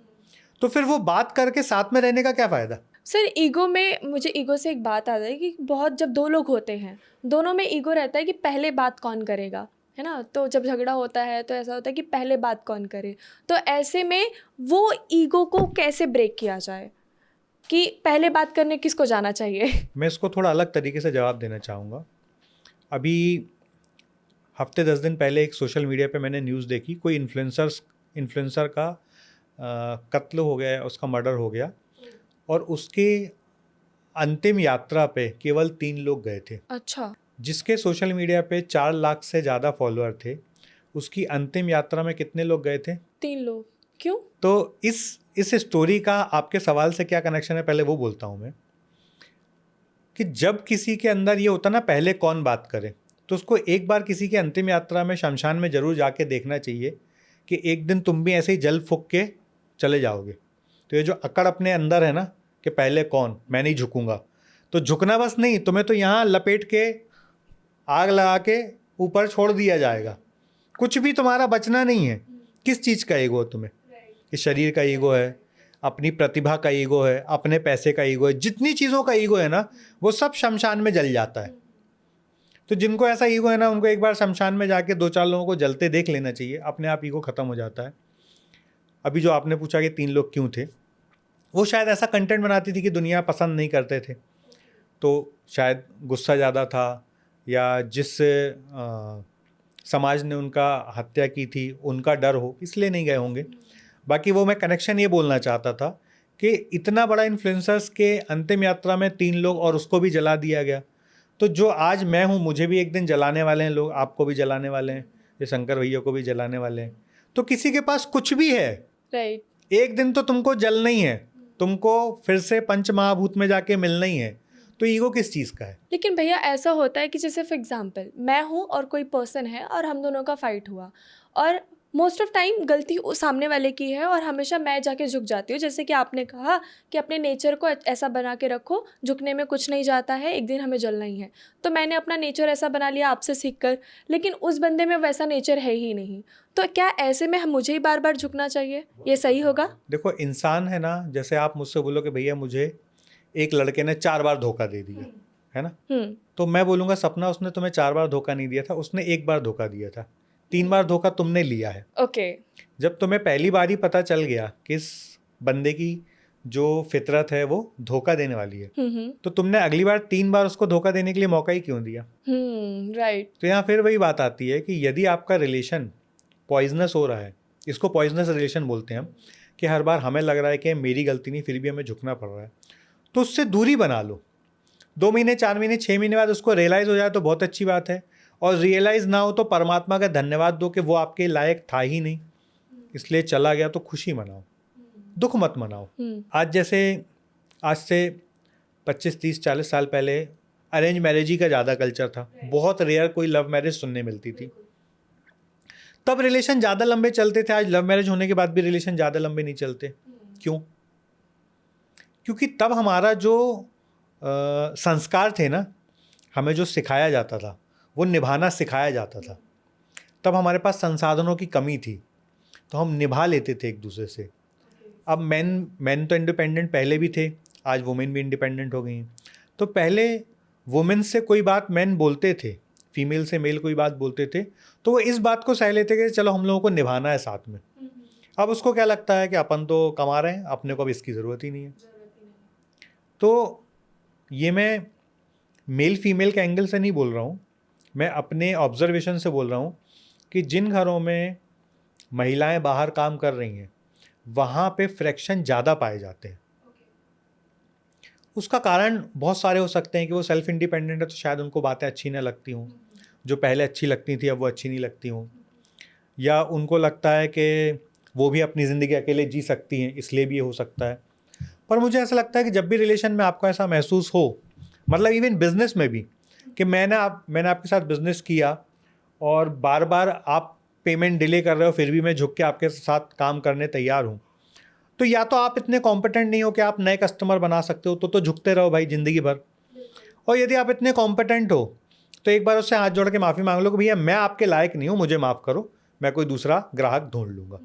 तो फिर वो बात करके साथ में रहने का क्या फ़ायदा? सर ईगो में, मुझे ईगो से एक बात आता है कि बहुत, जब दो लोग होते हैं, दोनों में ईगो रहता है कि पहले बात कौन करेगा, है ना। तो जब झगड़ा होता है तो ऐसा होता है कि पहले बात कौन करे। तो ऐसे में वो ईगो को कैसे ब्रेक किया जाए कि पहले बात करने किसको जाना चाहिए? मैं इसको थोड़ा अलग तरीके से जवाब देना चाहूँगा। अभी हफ्ते 10 दिन पहले एक सोशल मीडिया पे मैंने न्यूज़ देखी, कोई इन्फ्लुएंसर का कत्ल हो गया, उसका मर्डर हो गया, और उसके अंतिम यात्रा पे केवल 3 लोग गए थे। अच्छा। जिसके सोशल मीडिया पे 4 लाख से ज़्यादा फॉलोअर थे, उसकी अंतिम यात्रा में कितने लोग गए थे? 3 लोग। क्यों? तो इस स्टोरी का आपके सवाल से क्या कनेक्शन है, पहले वो बोलता हूँ मैं। कि जब किसी के अंदर ये होता ना, पहले कौन बात करे, तो उसको एक बार किसी के अंतिम यात्रा में शमशान में ज़रूर जाके देखना चाहिए कि एक दिन तुम भी ऐसे ही जल फूक के चले जाओगे। तो ये जो अकड़ अपने अंदर है ना कि पहले कौन, मैं नहीं झुकूंगा, तो झुकना बस नहीं, तुम्हें तो यहाँ लपेट के आग लगा के ऊपर छोड़ दिया जाएगा, कुछ भी तुम्हारा बचना नहीं है। किस चीज़ का ईगो है तुम्हें? कि शरीर का ईगो है, अपनी प्रतिभा का ईगो है, अपने पैसे का ईगो है, जितनी चीज़ों का ईगो है ना, वो सब शमशान में जल जाता है। तो जिनको ऐसा ईगो है ना, उनको एक बार शमशान में जाके 2-4 लोगों को जलते देख लेना चाहिए, अपने आप ईगो ख़त्म हो जाता है। अभी जो आपने पूछा कि 3 लोग क्यों थे, वो शायद ऐसा कंटेंट बनाती थी कि दुनिया पसंद नहीं करते थे, तो शायद गुस्सा ज़्यादा था, या जिस समाज ने उनका हत्या की थी उनका डर हो, इसलिए नहीं गए होंगे। बाकी वो मैं कनेक्शन ये बोलना चाहता था कि इतना बड़ा इन्फ्लुएंसर्स के अंतिम यात्रा में 3 लोग, और उसको भी जला दिया गया। तो जो आज मैं हूँ, मुझे भी एक दिन जलाने वाले हैं लोग, आपको भी जलाने वाले हैं, ये शंकर भैया को भी जलाने वाले हैं। तो किसी के पास कुछ भी है, राइट, एक दिन तो तुमको जलना ही है, तुमको फिर से पंच महाभूत में जाके मिलना ही है। तो ईगो किस चीज़ का है? लेकिन भैया ऐसा होता है कि जैसे फॉर एग्जांपल मैं हूँ और कोई पर्सन है और हम दोनों का फाइट हुआ, और मोस्ट ऑफ टाइम गलती सामने वाले की है और हमेशा मैं जाके झुक जाती हूँ। जैसे कि आपने कहा कि अपने नेचर को ऐसा बना के रखो, झुकने में कुछ नहीं जाता है, एक दिन हमें जलना ही है। तो मैंने अपना नेचर ऐसा बना लिया आपसे सीख कर, लेकिन उस बंदे में वैसा नेचर है ही नहीं। तो क्या ऐसे में मुझे ही बार बार झुकना चाहिए? ये सही होगा? देखो इंसान है ना, जैसे आप मुझसे बोलो कि भैया मुझे एक लड़के ने 4 बार धोखा दे दिया है ना, तो मैं बोलूँगा सपना उसने तुम्हें 4 बार धोखा नहीं दिया था, उसने 1 बार धोखा दिया था, 3 बार धोखा तुमने लिया है। ओके। जब तुम्हें पहली बार ही पता चल गया कि इस बंदे की जो फितरत है वो धोखा देने वाली है, तो तुमने अगली बार 3 बार उसको धोखा देने के लिए मौका ही क्यों दिया? राइट। तो यहाँ फिर वही बात आती है कि यदि आपका रिलेशन पॉइजनस हो रहा है, इसको पॉइजनस रिलेशन बोलते हैं हम, कि हर बार हमें लग रहा है कि मेरी गलती नहीं फिर भी हमें झुकना पड़ रहा है, तो उससे दूरी बना लो। 2 महीने, 4 महीने, 6 महीने बाद उसको रियलाइज़ हो जाए तो बहुत अच्छी बात है, और रियलाइज़ ना हो तो परमात्मा का धन्यवाद दो कि वो आपके लायक था ही नहीं, इसलिए चला गया। तो खुशी मनाओ, दुख मत मनाओ। आज से 25, 30, 40 साल पहले अरेंज मैरिज ही का ज़्यादा कल्चर था, बहुत रेयर कोई लव मैरिज सुनने मिलती थी। तब रिलेशन ज़्यादा लंबे चलते थे, आज लव मैरिज होने के बाद भी रिलेशन ज़्यादा लंबे नहीं चलते। क्यों? क्योंकि तब हमारा जो संस्कार थे ना, हमें जो सिखाया जाता था वो निभाना सिखाया जाता था। तब हमारे पास संसाधनों की कमी थी, तो हम निभा लेते थे एक दूसरे से। अब मैन तो इंडिपेंडेंट पहले भी थे, आज वुमेन भी इंडिपेंडेंट हो गई हैं। तो पहले वुमेन से कोई बात मैन बोलते थे, फीमेल से मेल कोई बात बोलते थे, तो वो इस बात को सह लेते कि चलो हम लोगों को निभाना है साथ में। अब उसको क्या लगता है कि अपन तो कमा रहे हैं, अपने को अब इसकी ज़रूरत ही नहीं है। तो ये मैं मेल फीमेल के एंगल से नहीं बोल रहा हूँ, मैं अपने ऑब्जर्वेशन से बोल रहा हूँ कि जिन घरों में महिलाएं बाहर काम कर रही हैं वहाँ पे फ्रैक्शन ज़्यादा पाए जाते हैं। उसका कारण बहुत सारे हो सकते हैं कि वो सेल्फ इंडिपेंडेंट है तो शायद उनको बातें अच्छी ना लगती हों, जो पहले अच्छी लगती थी अब वो अच्छी नहीं लगती हों, या उनको लगता है कि वो भी अपनी ज़िंदगी अकेले जी सकती हैं, इसलिए भी ये हो सकता है। पर मुझे ऐसा लगता है कि जब भी रिलेशन में आपको ऐसा महसूस हो, मतलब इवन बिजनेस में भी, कि मैंने आपके साथ बिजनेस किया और बार बार आप पेमेंट डिले कर रहे हो, फिर भी मैं झुक के आपके साथ काम करने तैयार हूँ, तो या तो आप इतने कॉम्पिटेंट नहीं हो कि आप नए कस्टमर बना सकते हो, तो झुकते रहो भाई ज़िंदगी भर। और यदि आप इतने कॉम्पिटेंट हो तो एक बार उससे हाथ जोड़ के माफ़ी मांग लो कि भैया मैं आपके लायक नहीं हूँ, मुझे माफ़ करो, मैं कोई दूसरा ग्राहक ढूंढ लूँगा।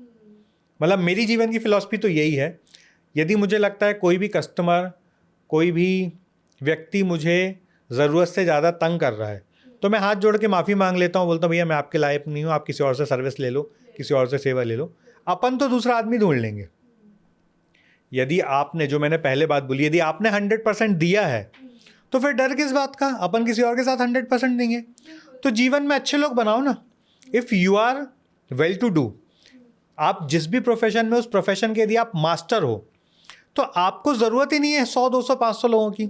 मतलब मेरी जीवन की फ़िलॉसफी तो यही है। यदि मुझे लगता है कोई भी कस्टमर, कोई भी व्यक्ति मुझे ज़रूरत से ज़्यादा तंग कर रहा है, तो मैं हाथ जोड़ के माफ़ी मांग लेता हूँ, बोलता हूँ भैया मैं आपके लायक नहीं हूँ, आप किसी और से सर्विस ले लो, किसी और से सेवा ले लो, अपन तो दूसरा आदमी ढूंढ लेंगे। यदि आपने, जो मैंने पहले बात बोली, यदि आपने 100% दिया है तो फिर डर किस बात का, अपन किसी और के साथ 100% देंगे। तो जीवन में अच्छे लोग बनाओ ना। If you are well to do, आप जिस भी प्रोफेशन में, उस प्रोफेशन के यदि आप मास्टर हो तो आपको ज़रूरत ही नहीं है 100, 200, 500 लोगों की।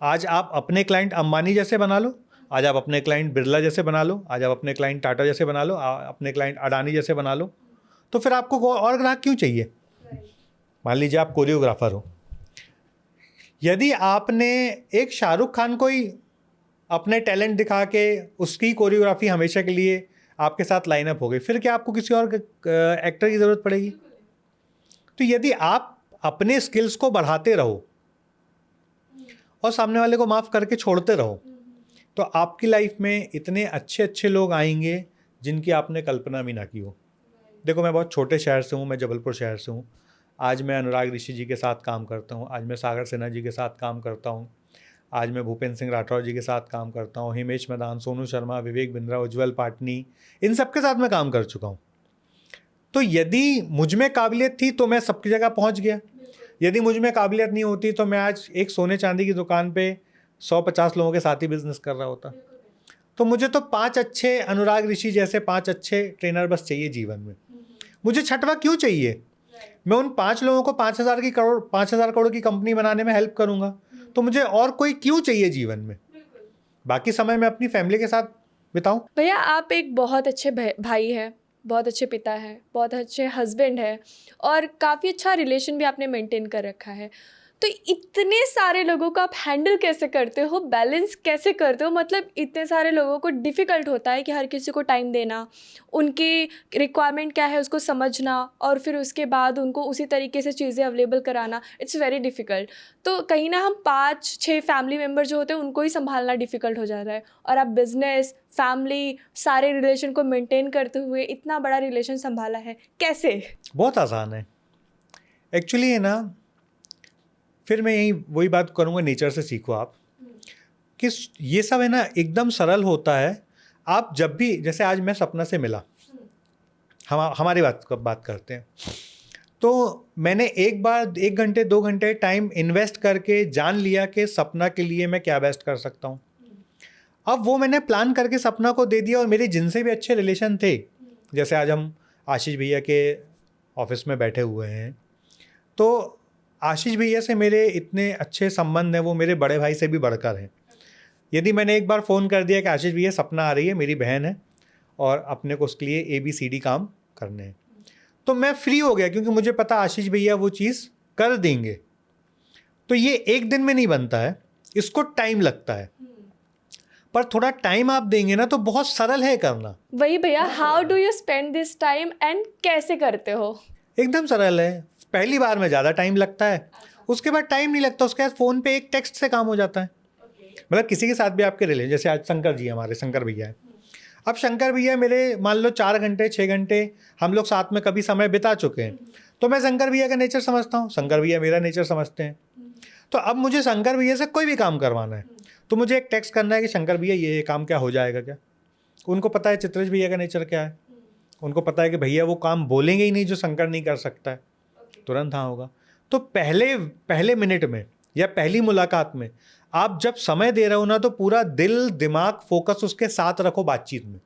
आज आप अपने क्लाइंट अंबानी जैसे बना लो, आज आप अपने क्लाइंट बिरला जैसे बना लो, आज आप अपने क्लाइंट टाटा जैसे बना लो, अपने क्लाइंट अडानी जैसे बना लो, तो फिर आपको और ग्राहक क्यों चाहिए। मान लीजिए आप कोरियोग्राफर हो, यदि आपने एक शाहरुख खान को ही अपने टैलेंट दिखा के उसकी कोरियोग्राफी हमेशा के लिए आपके साथ लाइनअप हो गई, फिर क्या आपको किसी और एक्टर की ज़रूरत पड़ेगी। तो यदि आप अपने स्किल्स को बढ़ाते रहो और सामने वाले को माफ़ करके छोड़ते रहो, तो आपकी लाइफ में इतने अच्छे अच्छे लोग आएंगे जिनकी आपने कल्पना भी ना की हो। देखो, मैं बहुत छोटे शहर से हूँ, मैं जबलपुर शहर से हूँ। आज मैं अनुराग ऋषि जी के साथ काम करता हूँ, आज मैं सागर सिन्हा जी के साथ काम करता हूँ, आज मैं भूपेंद्र सिंह राठौर जी के साथ काम करता हूँ, हिमेश मैदान, सोनू शर्मा, विवेक बिंद्रा, उज्जवल पाटनी, इन सब के साथ मैं काम कर चुका हूँ। तो यदि मुझ में काबिलियत थी तो मैं सबकी जगह पहुँच गया। यदि मुझ में काबिलियत नहीं होती तो मैं आज एक सोने चांदी की दुकान पे 150 लोगों के साथ ही बिजनेस कर रहा होता। तो मुझे तो 5 अच्छे अनुराग ऋषि जैसे 5 अच्छे ट्रेनर बस चाहिए जीवन में। मुझे छठवा क्यों चाहिए? मैं उन 5 लोगों को 5,000 करोड़ की कंपनी बनाने में हेल्प करूंगा, तो मुझे और कोई क्यों चाहिए जीवन में? बाकी समय मैं अपनी फैमिली के साथ बिताऊं। भैया, आप एक बहुत अच्छे भाई हैं, बहुत अच्छे पिता हैं, बहुत अच्छे हस्बैंड हैं और काफ़ी अच्छा रिलेशन भी आपने मेंटेन कर रखा है। तो इतने सारे लोगों को आप हैंडल कैसे करते हो, बैलेंस कैसे करते हो? मतलब इतने सारे लोगों को डिफ़िकल्ट होता है कि हर किसी को टाइम देना, उनकी रिक्वायरमेंट क्या है उसको समझना और फिर उसके बाद उनको उसी तरीके से चीज़ें अवेलेबल कराना, इट्स वेरी डिफ़िकल्ट। तो कहीं ना हम 5-6 फैमिली मेम्बर जो होते हैं उनको ही संभालना डिफ़िकल्ट हो जाता है, और आप बिज़नेस, फैमिली, सारे रिलेशन को मेंटेन करते हुए इतना बड़ा रिलेशन संभाला है, कैसे? बहुत आसान है एक्चुअली, है ना। फिर मैं यही वही बात करूँगा, नेचर से सीखो आप कि ये सब, है ना, एकदम सरल होता है। आप जब भी, जैसे आज मैं सपना से मिला, हमारी बात करते हैं, तो मैंने एक बार 1 घंटे 2 घंटे टाइम इन्वेस्ट करके जान लिया कि सपना के लिए मैं क्या बेस्ट कर सकता हूँ। अब वो मैंने प्लान करके सपना को दे दिया, और मेरे जिनसे भी अच्छे रिलेशन थे, जैसे आज हम आशीष भैया के ऑफिस में बैठे हुए हैं, तो आशीष भैया से मेरे इतने अच्छे संबंध हैं, वो मेरे बड़े भाई से भी बढ़कर हैं। यदि मैंने एक बार फ़ोन कर दिया कि आशीष भैया सपना आ रही है, मेरी बहन है और अपने को उसके लिए ABCD काम करने हैं, तो मैं फ्री हो गया, क्योंकि मुझे पता आशीष भैया वो चीज़ कर देंगे। तो ये एक दिन में नहीं बनता है, इसको टाइम लगता है, पर थोड़ा टाइम आप देंगे ना तो बहुत सरल है करना। वही भैया, how do you spend this time and कैसे करते हो? एकदम सरल है। पहली बार में ज़्यादा टाइम लगता है, उसके बाद टाइम नहीं लगता, उसके बाद फ़ोन पे एक टेक्स्ट से काम हो जाता है। मतलब किसी के साथ भी आपके रिलेशन, जैसे आज शंकर जी हमारे, शंकर भैया है, अब शंकर भैया मेरे मान लो 4 घंटे 6 घंटे हम लोग साथ में कभी समय बिता चुके हैं, तो मैं शंकर भैया का नेचर समझता हूँ, शंकर भैया मेरा नेचर समझते हैं। तो अब मुझे शंकर भैया से कोई भी काम करवाना है तो मुझे एक टेक्स्ट करना है कि शंकर भैया ये काम क्या हो जाएगा क्या। उनको पता है चित्रेश भैया का नेचर क्या है, उनको पता है कि भैया वो काम बोलेंगे ही नहीं जो शंकर नहीं कर सकता है, तुरंत हाँ होगा। तो पहले मिनट में या पहली मुलाकात में आप जब समय दे रहे हो ना, तो पूरा दिल दिमाग फोकस उसके साथ रखो बातचीत में,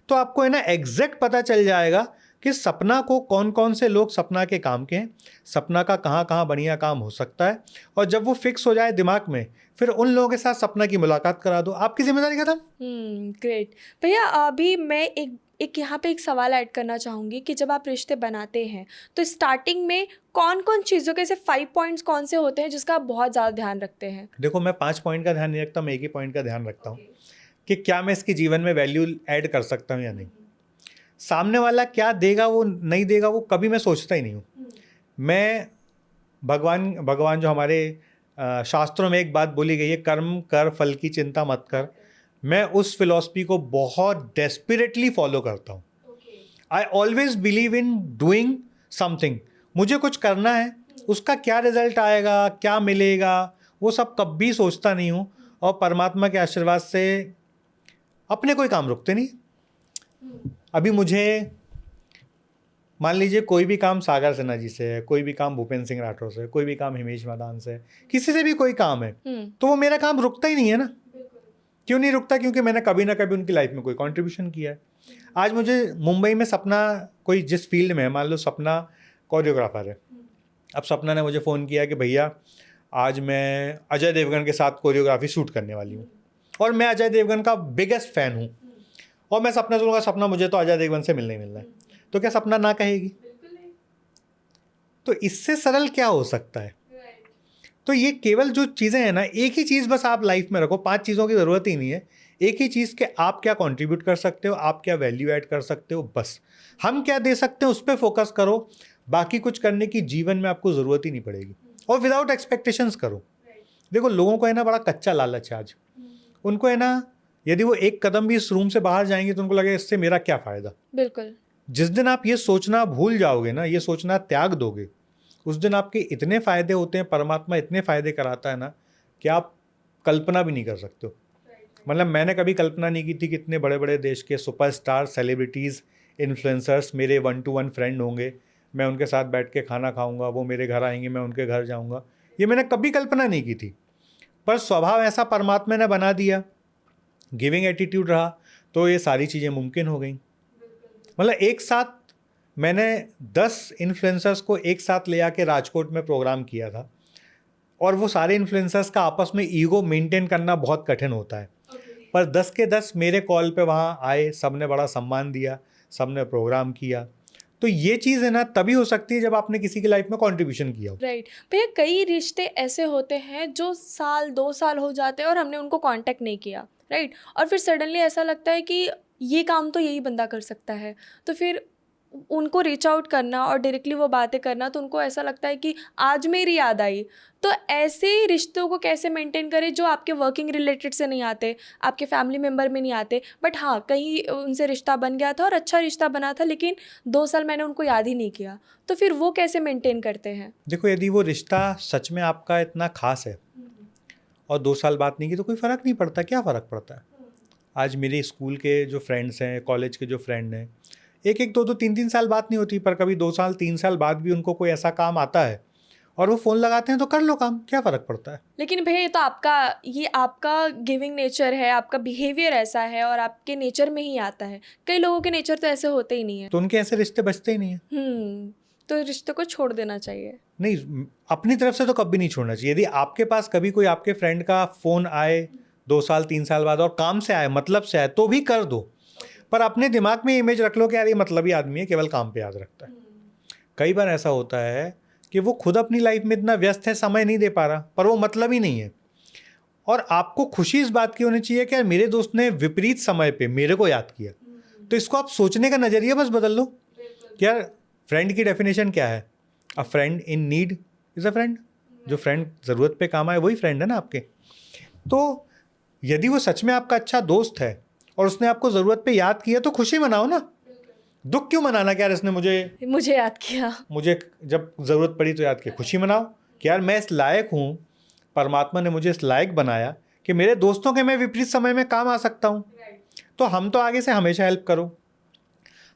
तो आपको है ना एग्जैक्ट पता चल जाएगा कि सपना को कौन कौन से लोग सपना के काम के हैं, सपना का कहाँ कहाँ बढ़िया काम हो सकता है। और जब वो फिक्स हो जाए दिमाग में, फिर उन लोगों के साथ सपना की मुलाकात करा दो, आपकी जिम्मेदारी खत्म। ग्रेट भैया। अभी मैं एक यहाँ पे एक सवाल ऐड करना चाहूँगी कि जब आप रिश्ते बनाते हैं तो स्टार्टिंग में कौन कौन चीज़ों के, ऐसे 5 पॉइंट्स कौन से होते हैं जिसका आप बहुत ज़्यादा ध्यान रखते हैं? देखो, मैं 5 पॉइंट का ध्यान नहीं रखता, मैं एक ही पॉइंट का ध्यान रखता हूँ कि क्या मैं इसके जीवन में वैल्यू ऐड कर सकता हूँ या नहीं। सामने वाला क्या देगा वो नहीं देगा वो कभी मैं सोचता ही नहीं हूँ। मैं भगवान जो हमारे शास्त्रों में एक बात बोली गई है, कर्म कर फल की चिंता मत कर, मैं उस फिलॉसफी को बहुत डेस्परेटली फॉलो करता हूँ। I always believe in doing something. मुझे कुछ करना है, उसका क्या रिजल्ट आएगा, क्या मिलेगा, वो सब कभी सोचता नहीं हूँ। और परमात्मा के आशीर्वाद से अपने कोई काम रुकते नहीं। अभी मुझे मान लीजिए कोई भी काम सागर सिन्हा जी से है, कोई भी काम भूपेंद्र सिंह राठौर से है, कोई भी काम हिमेश मैदान से है, किसी से भी कोई काम है, तो वो मेरा काम रुकता ही नहीं है ना। क्यों नहीं रुकता? क्योंकि मैंने कभी ना कभी उनकी लाइफ में कोई कंट्रीब्यूशन किया है। आज मुझे मुंबई में सपना, कोई जिस फील्ड में है, मान लो सपना कोरियोग्राफर है, अब सपना ने मुझे फ़ोन किया कि भैया आज मैं अजय देवगन के साथ कोरियोग्राफी शूट करने वाली हूँ, और मैं अजय देवगन का बिगेस्ट फ़ैन हूँ, और मैं सपना से बोलूँगा सपना मुझे तो अजय देवगन से मिलना ही मिलना है, तो क्या सपना ना कहेगी? तो इससे सरल क्या हो सकता है? तो ये केवल जो चीज़ें हैं ना, एक ही चीज़ बस आप लाइफ में रखो, 5 चीज़ों की ज़रूरत ही नहीं है। एक ही चीज़ के आप क्या कंट्रीब्यूट कर सकते हो, आप क्या वैल्यू ऐड कर सकते हो, बस हम क्या दे सकते हैं उस पर फोकस करो। बाकी कुछ करने की जीवन में आपको ज़रूरत ही नहीं पड़ेगी, और विदाउट एक्सपेक्टेशंस करो। देखो, लोगों को है ना बड़ा कच्चा लालच है आज। उनको है ना, यदि वो एक कदम भी इस रूम से बाहर जाएंगे तो उनको लगेगा इससे मेरा क्या फ़ायदा। बिल्कुल। जिस दिन आप ये सोचना भूल जाओगे ना, ये सोचना त्याग दोगे, उस दिन आपके इतने फ़ायदे होते हैं, परमात्मा इतने फ़ायदे कराता है ना कि आप कल्पना भी नहीं कर सकते हो। मतलब मैंने कभी कल्पना नहीं की थी कि इतने बड़े बड़े देश के सुपरस्टार, सेलिब्रिटीज़, इन्फ्लुएंसर्स मेरे 1-to-1 फ्रेंड होंगे, मैं उनके साथ बैठ के खाना खाऊंगा, वो मेरे घर आएंगे, मैं उनके घर जाऊंगा, ये मैंने कभी कल्पना नहीं की थी। पर स्वभाव ऐसा परमात्मा ने बना दिया, गिविंग एटीट्यूड रहा, तो ये सारी चीज़ें मुमकिन हो गई। मतलब एक साथ मैंने 10 इन्फ्लुएंसर्स को एक साथ ले आके राजकोट में प्रोग्राम किया था, और वो सारे इन्फ्लुएंसर्स का आपस में ईगो मेंटेन करना बहुत कठिन होता है। पर 10 के 10 मेरे कॉल पे वहाँ आए, सब ने बड़ा सम्मान दिया, सब ने प्रोग्राम किया। तो ये चीज़ है ना तभी हो सकती है जब आपने किसी की लाइफ में कंट्रीब्यूशन किया हो। राइट भैया, कई रिश्ते ऐसे होते हैं जो साल 2 साल हो जाते हैं और हमने उनको कांटेक्ट नहीं किया, राइट, और फिर सडनली ऐसा लगता है कि ये काम तो यही बंदा कर सकता है, तो फिर उनको रीच आउट करना और डायरेक्टली वो बातें करना, तो उनको ऐसा लगता है कि आज मेरी याद आई। तो ऐसे रिश्तों को कैसे मेंटेन करें जो आपके वर्किंग रिलेटेड से नहीं आते, आपके फैमिली मेम्बर में नहीं आते, बट हाँ कहीं उनसे रिश्ता बन गया था और अच्छा रिश्ता बना था, लेकिन 2 साल मैंने उनको याद ही नहीं किया, तो फिर वो कैसे मेंटेन करते हैं? देखो, यदि वो रिश्ता सच में आपका इतना खास है और 2 साल बात नहीं की तो कोई फ़र्क नहीं पड़ता। क्या फ़र्क पड़ता है? आज मेरे स्कूल के जो फ्रेंड्स हैं, कॉलेज के जो फ्रेंड हैं, 1-1, 2-2, 3-3 साल बात नहीं होती, पर कभी 2 साल 3 साल बाद भी उनको कोई ऐसा काम आता है और वो फ़ोन लगाते हैं तो कर लो काम, क्या फ़र्क पड़ता है? लेकिन भैया ये आपका गिविंग नेचर है, आपका बिहेवियर ऐसा है और आपके नेचर में ही आता है। कई लोगों के नेचर तो ऐसे होते ही नहीं है। तो उनके ऐसे रिश्ते बचते ही नहीं हैं। तो रिश्ते को छोड़ देना चाहिए। नहीं, अपनी तरफ से तो कभी नहीं छोड़ना चाहिए। यदि आपके पास कभी कोई आपके फ्रेंड का फ़ोन आए 2 साल 3 साल बाद और काम से आए, मतलब से आए, तो भी कर दो, पर अपने दिमाग में इमेज रख लो कि यार ये मतलबी आदमी है, केवल काम पे याद रखता है। कई बार ऐसा होता है कि वो खुद अपनी लाइफ में इतना व्यस्त है, समय नहीं दे पा रहा, पर वो मतलब ही नहीं है। और आपको खुशी इस बात की होनी चाहिए कि यार मेरे दोस्त ने विपरीत समय पे मेरे को याद किया। तो इसको आप सोचने का नज़रिया बस बदल लो कि यार फ्रेंड की डेफिनेशन क्या है? अ friend in need is a friend. जो फ्रेंड ज़रूरत पे काम आए वही फ्रेंड है ना आपके। तो यदि वो सच में आपका अच्छा दोस्त है और उसने आपको ज़रूरत पे याद किया तो खुशी मनाओ ना। दुख क्यों मनाना कि यार इसने मुझे याद किया, मुझे जब ज़रूरत पड़ी तो याद किया। खुशी मनाओ कि यार मैं इस लायक हूँ, परमात्मा ने मुझे इस लायक बनाया कि मेरे दोस्तों के मैं विपरीत समय में काम आ सकता हूँ। तो हम तो आगे से हमेशा हेल्प करो।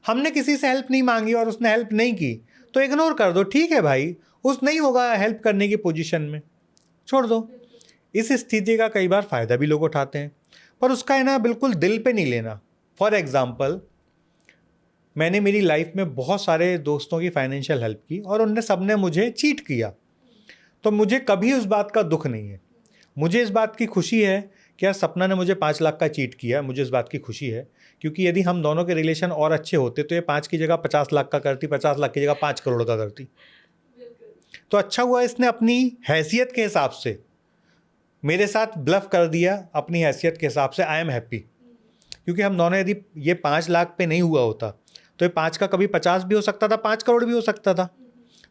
हमने किसी से हेल्प नहीं मांगी और उसने हेल्प नहीं की तो इग्नोर कर दो, ठीक है भाई, उस नहीं होगा हेल्प करने की पोजीशन में, छोड़ दो। इस स्थिति का कई बार फ़ायदा भी लोग उठाते हैं, पर उसका है ना बिल्कुल दिल पे नहीं लेना। फॉर एग्ज़ाम्पल, मैंने मेरी लाइफ में बहुत सारे दोस्तों की फाइनेंशियल हेल्प की और उनने सबने मुझे चीट किया, तो मुझे कभी उस बात का दुख नहीं है। मुझे इस बात की खुशी है कि यार सपना ने मुझे 5 लाख का चीट किया, मुझे इस बात की खुशी है, क्योंकि यदि हम दोनों के रिलेशन और अच्छे होते तो ये 5 की जगह 50 लाख का करती, 50 लाख की जगह 5 करोड़ का करती। तो अच्छा हुआ इसने अपनी हैसियत के हिसाब से मेरे साथ ब्लफ कर दिया, अपनी हैसियत के हिसाब से। आई एम हैप्पी, क्योंकि हम दोनों यदि ये 5 लाख पे नहीं हुआ होता तो ये 5 का कभी 50 भी हो सकता था, 5 करोड़ भी हो सकता था।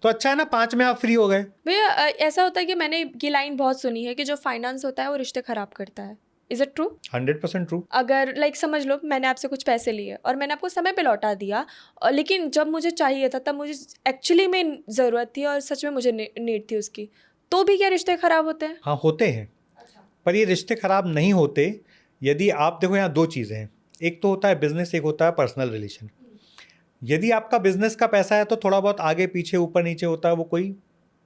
तो अच्छा है ना, 5 में आप फ्री हो गए। भैया ऐसा होता है कि मैंने ये लाइन बहुत सुनी है कि जो फाइनेंस होता है वो रिश्ते खराब करता है। Is it true? 100% ट्रू। अगर समझ लो मैंने आपसे कुछ पैसे लिए और मैंने आपको समय पे लौटा दिया, लेकिन जब मुझे चाहिए था तब मुझे एक्चुअली में ज़रूरत थी और सच में मुझे नीड थी उसकी, तो भी क्या रिश्ते खराब होते हैं? हाँ, होते हैं। पर ये रिश्ते खराब नहीं होते यदि आप देखो, यहाँ 2 चीज़ें हैं, एक तो होता है बिजनेस, एक होता है पर्सनल रिलेशन। यदि आपका बिजनेस का पैसा है तो थोड़ा बहुत आगे पीछे ऊपर नीचे होता है, वो कोई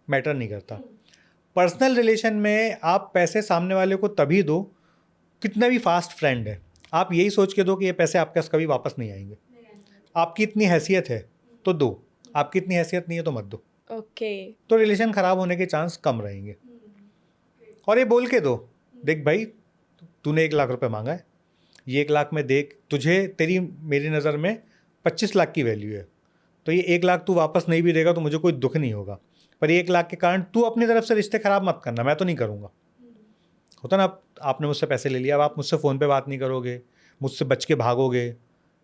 मैटर नहीं करता। पर्सनल रिलेशन में आप पैसे सामने वाले को तभी दो, कितना भी फास्ट फ्रेंड है, आप यही सोच के दो कि ये पैसे आपके पास कभी वापस नहीं आएंगे। आपकी इतनी हैसियत है तो दो, आपकी इतनी हैसियत नहीं है तो मत दो। ओके। तो रिलेशन ख़राब होने के चांस कम रहेंगे। और ये बोल के दो, देख भाई तूने 1 लाख रुपए मांगा है, ये 1 लाख में देख, तुझे तेरी मेरी नज़र में 25 लाख की वैल्यू है, तो ये 1 लाख तू वापस नहीं भी देगा तो मुझे कोई दुख नहीं होगा, पर 1 लाख के कारण तू अपनी तरफ से रिश्ते ख़राब मत करना, मैं तो नहीं करूँगा। होता ना, आपने मुझसे पैसे ले लिया, अब आप मुझसे फ़ोन पे बात नहीं करोगे, मुझसे बच के भागोगे,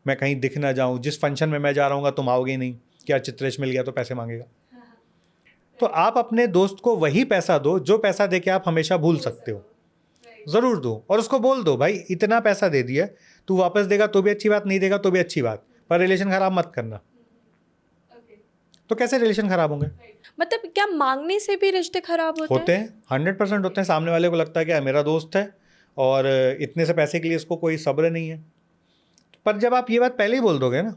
मैं कहीं दिख ना जाऊँ, जिस फंक्शन में मैं जा रहा हूँ तुम आओगे नहीं, क्या चित्रेश मिल गया तो पैसे मांगेगा। तो आप अपने दोस्त को वही पैसा दो जो पैसा दे के आप हमेशा भूल सकते हो, ज़रूर दो। और उसको बोल दो भाई इतना पैसा दे दिया, तू वापस देगा तो भी अच्छी बात, नहीं देगा तो भी अच्छी बात, पर रिलेशन ख़राब मत करना। तो कैसे रिलेशन ख़राब होंगे? मतलब क्या मांगने से भी रिश्ते खराब होते हैं? 100% होते हैं। सामने वाले को लगता है कि मेरा दोस्त है और इतने से पैसे के लिए इसको कोई सब्र नहीं है, पर जब आप ये बात पहले ही बोल दोगे ना,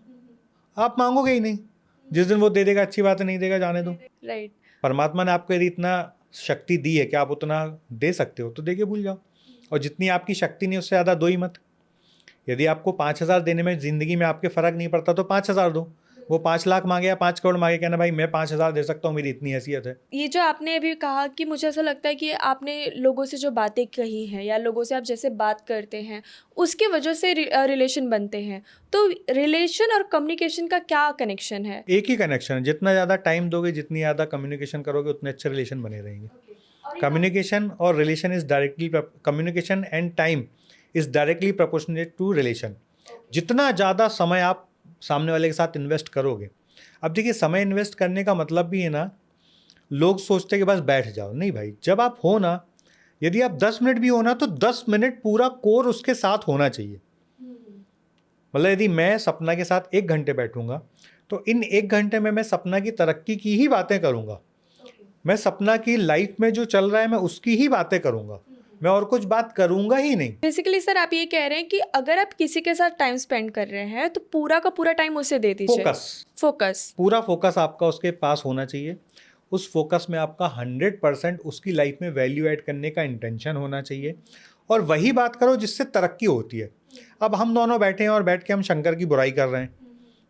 आप मांगोगे ही नहीं। जिस दिन वो दे देगा अच्छी बात है, नहीं देगा जाने दो। राइट। परमात्मा ने आपको यदि इतना शक्ति दी है कि आप उतना दे सकते हो तो दे के भूल जाओ, और जितनी आपकी शक्ति नहीं उससे ज़्यादा दो ही मत। यदि आपको 5,000 देने में ज़िंदगी में आपके फ़र्क नहीं पड़ता तो 5,000 दो। वो 5 लाख मांगे या 5 करोड़ मांगे, कहना भाई मैं 5,000 दे सकता हूँ, मेरी इतनी हैसियत है। ये जो आपने अभी कहा कि मुझे ऐसा लगता है कि आपने लोगों से जो बातें कही हैं या लोगों से आप जैसे बात करते हैं उसकी वजह से रिलेशन बनते हैं, तो रिलेशन और कम्युनिकेशन का क्या कनेक्शन है? एक ही कनेक्शन है, जितना ज़्यादा टाइम दोगे, जितनी ज़्यादा कम्युनिकेशन करोगे, उतने अच्छे रिलेशन बने रहेंगे। कम्युनिकेशन और relation is directly, communication and time is directly proportionate to relation. जितना ज़्यादा समय आप सामने वाले के साथ इन्वेस्ट करोगे, अब देखिए समय इन्वेस्ट करने का मतलब भी है ना, लोग सोचते हैं कि बस बैठ जाओ, नहीं भाई, जब आप हो ना, यदि आप 10 मिनट भी हो ना तो 10 मिनट पूरा कोर उसके साथ होना चाहिए। मतलब यदि मैं सपना के साथ 1 घंटे बैठूंगा तो इन 1 घंटे में मैं सपना की तरक्की की ही बातें करूंगा, मैं सपना की लाइफ में जो चल रहा है मैं उसकी ही बातें करूंगा, मैं और कुछ बात करूंगा ही नहीं। बेसिकली सर आप ये कह रहे हैं कि अगर आप किसी के साथ टाइम स्पेंड कर रहे हैं तो पूरा का पूरा टाइम उसे दे दीजिए। फोकस पूरा फोकस आपका उसके पास होना चाहिए। उस फोकस में आपका 100% उसकी लाइफ में वैल्यू ऐड करने का इंटेंशन होना चाहिए, और वही बात करो जिससे तरक्की होती है। अब हम दोनों बैठे हैं और बैठ के हम शंकर की बुराई कर रहे हैं,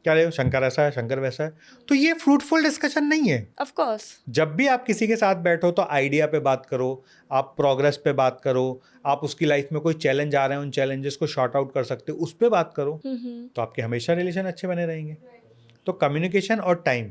क्या रे शंकर ऐसा है, शंकर वैसा है, तो ये फ्रूटफुल डिस्कशन नहीं है। Of course. जब भी आप किसी के साथ बैठो तो आइडिया पे बात करो, आप प्रोग्रेस पे बात करो, आप उसकी लाइफ में कोई चैलेंज आ रहे हैं उन चैलेंजेस को शॉर्ट आउट कर सकते हो, उस पर बात करो, तो आपके हमेशा रिलेशन अच्छे बने रहेंगे। तो कम्युनिकेशन और टाइम,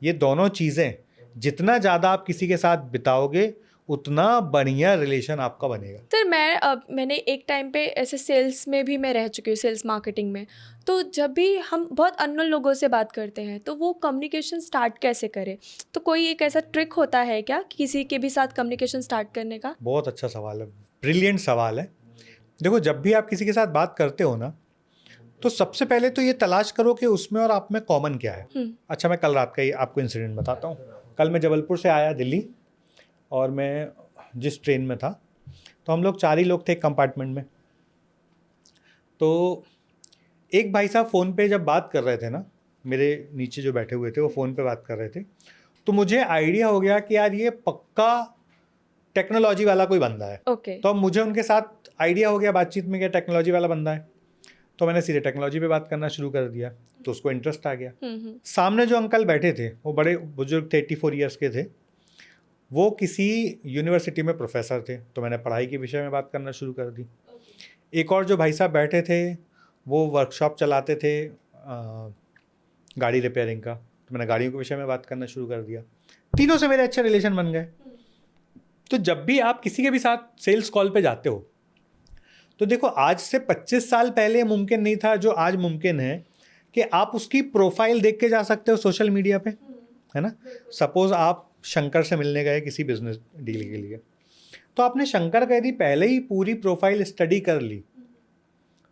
ये दोनों चीज़ें जितना ज़्यादा आप किसी के साथ बिताओगे उतना बढ़िया रिलेशन आपका बनेगा। सर मैंने एक टाइम पे ऐसे सेल्स में भी मैं रह चुकी हूँ, सेल्स मार्केटिंग में। तो जब भी हम बहुत अननोन लोगों से बात करते हैं तो वो कम्युनिकेशन स्टार्ट कैसे करें? तो कोई एक ऐसा ट्रिक होता है क्या किसी के भी साथ कम्युनिकेशन स्टार्ट करने का? बहुत अच्छा सवाल है, ब्रिलियंट सवाल है। देखो, जब भी आप किसी के साथ बात करते हो ना, तो सबसे पहले तो ये तलाश करो कि उसमें और आप में कॉमन क्या है। अच्छा, मैं कल रात का ही आपको इंसिडेंट बताता हूँ। कल मैं जबलपुर से आया दिल्ली, और मैं जिस ट्रेन में था तो हम लोग 4 ही लोग थे एक कंपार्टमेंट में। तो एक भाई साहब फ़ोन पे जब बात कर रहे थे ना, मेरे नीचे जो बैठे हुए थे वो फ़ोन पे बात कर रहे थे, तो मुझे आइडिया हो गया कि यार ये पक्का टेक्नोलॉजी वाला कोई बंदा है। ओके। तो अब मुझे उनके साथ आइडिया हो गया बातचीत में कि टेक्नोलॉजी वाला बंदा है, तो मैंने सीधे टेक्नोलॉजी पे बात करना शुरू कर दिया, तो उसको इंटरेस्ट आ गया। सामने जो अंकल बैठे थे वो बड़े बुजुर्ग थे, 84 ईयर्स के थे, वो किसी यूनिवर्सिटी में प्रोफेसर थे, तो मैंने पढ़ाई के विषय में बात करना शुरू कर दी। एक और जो भाई साहब बैठे थे वो वर्कशॉप चलाते थे गाड़ी रिपेयरिंग का, तो मैंने गाड़ियों के विषय में बात करना शुरू कर दिया। तीनों से मेरे अच्छे रिलेशन बन गए। तो जब भी आप किसी के भी साथ सेल्स कॉल पे जाते हो, तो देखो, आज से 25 साल पहले मुमकिन नहीं था जो आज मुमकिन है कि आप उसकी प्रोफाइल देख के जा सकते हो सोशल मीडिया पे, है ना। सपोज आप शंकर से मिलने गए किसी बिजनेस डील के लिए, तो आपने शंकर का यदि पहले ही पूरी प्रोफाइल स्टडी कर ली,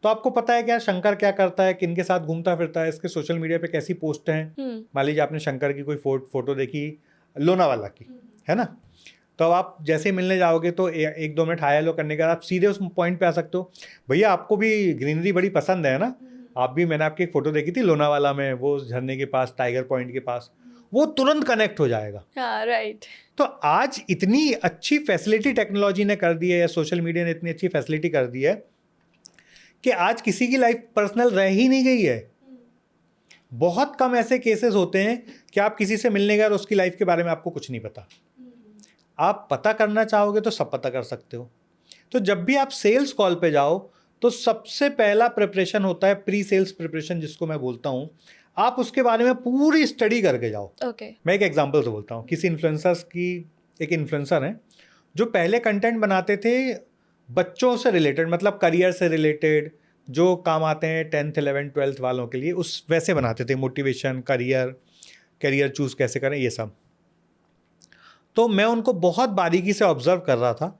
तो आपको पता है क्या शंकर क्या करता है, किन के साथ घूमता फिरता है, इसके सोशल मीडिया पे कैसी पोस्ट हैं। मान लीजिए आपने शंकर की कोई फोटो देखी लोनावाला की, है ना, तो अब आप जैसे ही मिलने जाओगे तो 1-2 मिनट हाय हेलो करने के बाद आप सीधे उस पॉइंट पे आ सकते हो, भैया आपको भी ग्रीनरी बड़ी पसंद है ना, आप भी, मैंने आपकी एक फ़ोटो देखी थी लोनावाला में, वो झरने के पास, टाइगर पॉइंट के पास, वो तुरंत कनेक्ट हो जाएगा। हाँ, राइट। तो आज इतनी अच्छी फैसिलिटी टेक्नोलॉजी ने कर दी है, या सोशल मीडिया ने इतनी अच्छी फैसिलिटी कर दी है कि आज किसी की लाइफ पर्सनल रह ही नहीं गई है। बहुत कम ऐसे केसेस होते हैं कि आप किसी से मिलने गए और उसकी लाइफ के बारे में आपको कुछ नहीं पता। आप पता करना चाहोगे तो सब पता कर सकते हो। तो जब भी आप सेल्स कॉल पे जाओ तो सबसे पहला प्रिपरेशन होता है प्री सेल्स प्रिपरेशन, जिसको मैं बोलता हूँ। आप उसके बारे में पूरी स्टडी करके जाओ। मैं एक एग्जांपल से बोलता हूँ। किसी इन्फ्लुएंसर्स की, एक इन्फ्लुएंसर हैं जो पहले कंटेंट बनाते थे बच्चों से रिलेटेड, मतलब करियर से रिलेटेड, जो काम आते हैं 10th 11th 12th वालों के लिए, उस वैसे बनाते थे, मोटिवेशन, करियर चूज़ कैसे करें, ये सब। तो मैं उनको बहुत बारीकी से ऑब्जर्व कर रहा था।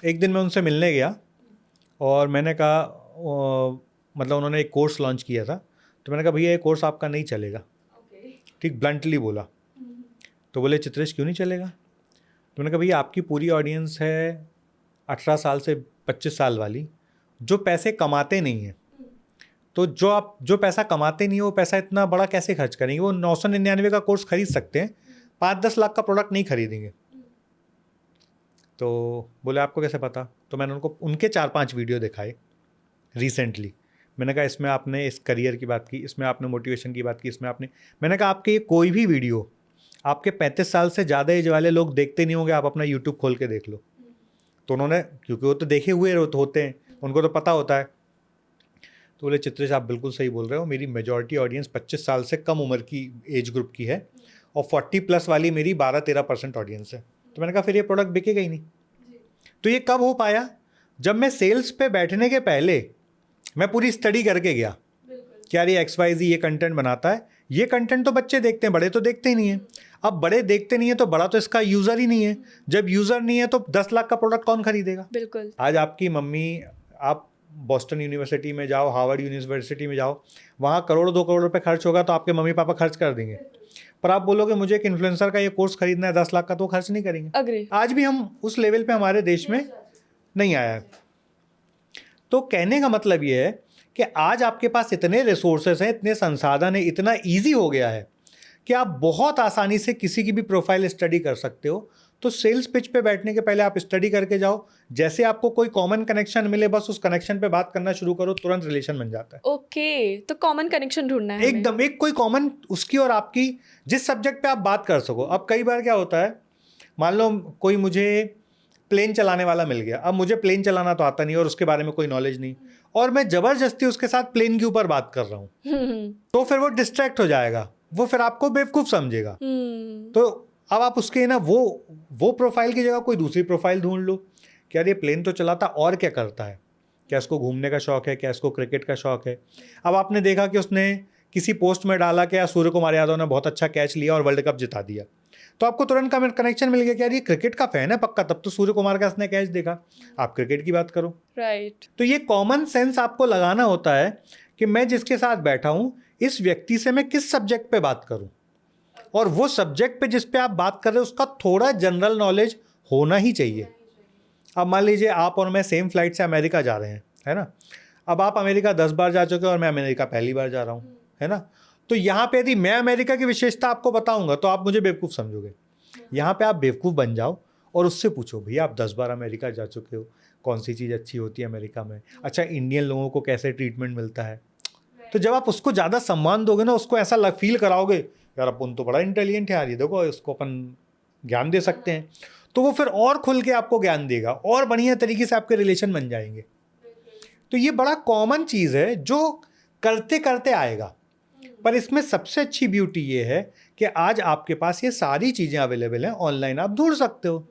एक दिन मैं उनसे मिलने गया और मैंने कहा, मतलब उन्होंने एक कोर्स लॉन्च किया था, तो मैंने कहा भैया ये कोर्स आपका नहीं चलेगा। ठीक ब्लंटली बोला। तो बोले चित्रेश क्यों नहीं चलेगा? तो मैंने कहा भैया आपकी पूरी ऑडियंस है 18 साल से 25 साल वाली, जो पैसे कमाते नहीं हैं। तो जो पैसा कमाते नहीं है वो पैसा इतना बड़ा कैसे खर्च करेंगे? वो 999 का कोर्स खरीद सकते हैं, 5-10 लाख का प्रोडक्ट नहीं खरीदेंगे। तो बोले आपको कैसे पता? तो मैंने उनको उनके 4-5 वीडियो दिखाए रिसेंटली। मैंने कहा इसमें आपने इस करियर की बात की, इसमें आपने मोटिवेशन की बात की, इसमें आपने, मैंने कहा आपके ये कोई भी वीडियो आपके 35 साल से ज़्यादा एज वाले लोग देखते नहीं होंगे, आप अपना यूट्यूब खोल के देख लो। तो उन्होंने, क्योंकि वो तो देखे हुए होते हैं, उनको तो पता होता है। तो बोले चित्रेश आप बिल्कुल सही बोल रहे हो, मेरी मेजॉरिटी ऑडियंस 25 साल से कम उम्र की एज ग्रुप की है और 40+ वाली मेरी 12-13% ऑडियंस है। तो मैंने कहा फिर ये प्रोडक्ट बिकेगा ही नहीं। तो ये कब हो पाया? जब मैं सेल्स पे बैठने के पहले मैं पूरी स्टडी करके गया कि यार ये XYZ ये कंटेंट बनाता है, ये कंटेंट तो बच्चे देखते हैं, बड़े तो देखते ही नहीं है। अब बड़े देखते नहीं है तो बड़ा तो इसका यूज़र ही नहीं है। जब यूज़र नहीं है तो 10 लाख का प्रोडक्ट कौन खरीदेगा? बिल्कुल। आज आपकी मम्मी, आप बॉस्टन यूनिवर्सिटी में जाओ, हार्वर्ड यूनिवर्सिटी में जाओ, वहाँ 1-2 करोड़ रुपए खर्च होगा तो आपके मम्मी पापा खर्च कर देंगे। पर आप बोलोगे मुझे एक इन्फ्लुएंसर का ये कोर्स खरीदना है 10 लाख का, तो खर्च नहीं करेंगे। अग्री। आज भी हम उस लेवल पे हमारे देश में नहीं आया है। तो कहने का मतलब ये है कि आज आपके पास इतने रिसोर्सेज हैं, इतने संसाधन हैं, इतना ईजी हो गया है कि आप बहुत आसानी से किसी की भी प्रोफाइल स्टडी कर सकते हो। तो सेल्स पिच पे बैठने के पहले आप स्टडी करके जाओ, जैसे आपको कोई कॉमन कनेक्शन मिले बस उस कनेक्शन पे बात करना शुरू करो, तुरंत रिलेशन बन जाता है। ओके, तो कॉमन कनेक्शन ढूंढना है हमें। एकदम एक कोई कॉमन उसकी और आपकी, जिस सब्जेक्ट पे आप बात कर सको। अब कई बार क्या होता है, मान लो कोई मुझे प्लेन चलाने वाला मिल गया, अब मुझे प्लेन चलाना तो आता नहीं और उसके बारे में कोई नॉलेज नहीं, और मैं ज़बरदस्ती उसके साथ प्लेन के ऊपर बात कर रहा हूँ, तो फिर वो डिस्ट्रैक्ट हो जाएगा, वो फिर आपको बेवकूफ़ समझेगा। तो अब आप उसके ना वो प्रोफाइल की जगह कोई दूसरी प्रोफाइल ढूंढ लो कि यार ये प्लेन तो चलाता और क्या करता है, क्या इसको घूमने का शौक है, क्या इसको क्रिकेट का शौक है। अब आपने देखा कि उसने किसी पोस्ट में डाला कि यार सूर्य कुमार यादव ने बहुत अच्छा कैच लिया और वर्ल्ड कप जिता दिया, तो आपको तुरंत कनेक्शन मिल गया कि यार ये क्रिकेट का फैन है पक्का, तब तो सूर्य कुमार का इसने कैच देखा, आप क्रिकेट की बात करो। राइट। तो ये कॉमन सेंस आपको लगाना होता है कि मैं जिसके साथ बैठा हूँ इस व्यक्ति से मैं किस सब्जेक्ट पे बात करूँ, और वो सब्जेक्ट पे जिस पे आप बात कर रहे हो उसका थोड़ा जनरल नॉलेज होना ही चाहिए। अब मान लीजिए आप और मैं सेम फ्लाइट से अमेरिका जा रहे हैं, है ना। अब आप अमेरिका 10 बार जा चुके हो और मैं अमेरिका पहली बार जा रहा हूँ, है ना। तो यहाँ पे यदि मैं अमेरिका की विशेषता आपको बताऊँगा तो आप मुझे बेवकूफ़ समझोगे। यहाँ पे आप बेवकूफ़ बन जाओ और उससे पूछो, भैया आप 10 बार अमेरिका जा चुके हो, कौन सी चीज़ अच्छी होती है अमेरिका में, अच्छा इंडियन लोगों को कैसे ट्रीटमेंट मिलता है। तो जब आप उसको ज़्यादा सम्मान दोगे ना, उसको ऐसा फील कराओगे यार अपन तो बड़ा इंटेलिजेंट है यार, ये देखो इसको अपन ज्ञान दे सकते हैं, तो वो फिर और खुल के आपको ज्ञान देगा और बढ़िया तरीके से आपके रिलेशन बन जाएंगे। तो ये बड़ा कॉमन चीज़ है जो करते करते आएगा, पर इसमें सबसे अच्छी ब्यूटी ये है कि आज आपके पास ये सारी चीज़ें अवेलेबल हैं, ऑनलाइन आप ढूंढ सकते हो।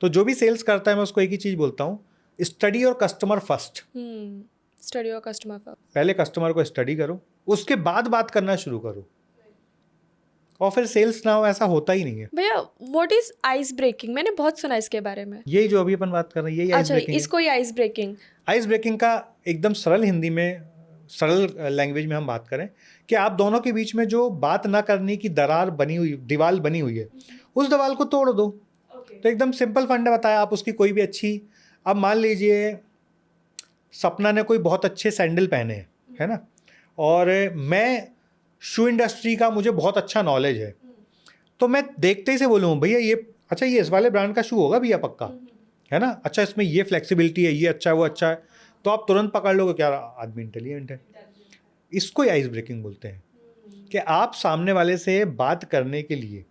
तो जो भी सेल्स करता है मैं उसको एक ही चीज़ बोलता हूँ, स्टडी और कस्टमर फर्स्ट। स्टडी और कस्टमर फर्स्ट। पहले कस्टमर को स्टडी करो, उसके बाद बात करना शुरू करो, और फिर सेल्स ना हो ऐसा होता ही नहीं है। भैया व्हाट इज आइस ब्रेकिंग, मैंने बहुत सुना इसके बारे में। यही जो अभी अपन बात कर रहे हैं यही आइस अच्छा, ब्रेकिंग। इसको ही आइस ब्रेकिंग। आइस ब्रेकिंग का एकदम सरल हिंदी में, सरल लैंग्वेज में हम बात करें कि आप दोनों के बीच में जो बात ना करने की दीवार बनी हुई है, उस दीवार को तोड़ दो। तो एकदम सिंपल फंडा बताया, आप उसकी कोई भी अच्छी, अब मान लीजिए सपना ने कोई बहुत अच्छे सैंडल पहने हैं, है ना, और मैं शू इंडस्ट्री का मुझे बहुत अच्छा नॉलेज है, तो मैं देखते ही से बोलूँ भैया ये अच्छा, ये इस वाले ब्रांड का शू होगा भैया पक्का, है ना, अच्छा इसमें ये फ्लेक्सिबिलिटी है, ये अच्छा है, वो अच्छा है, तो आप तुरंत पकड़ लोगे क्या आदमी इंटेलिजेंट है। इसको ही आइस ब्रेकिंग बोलते हैं कि आप सामने वाले से बात करने के लिए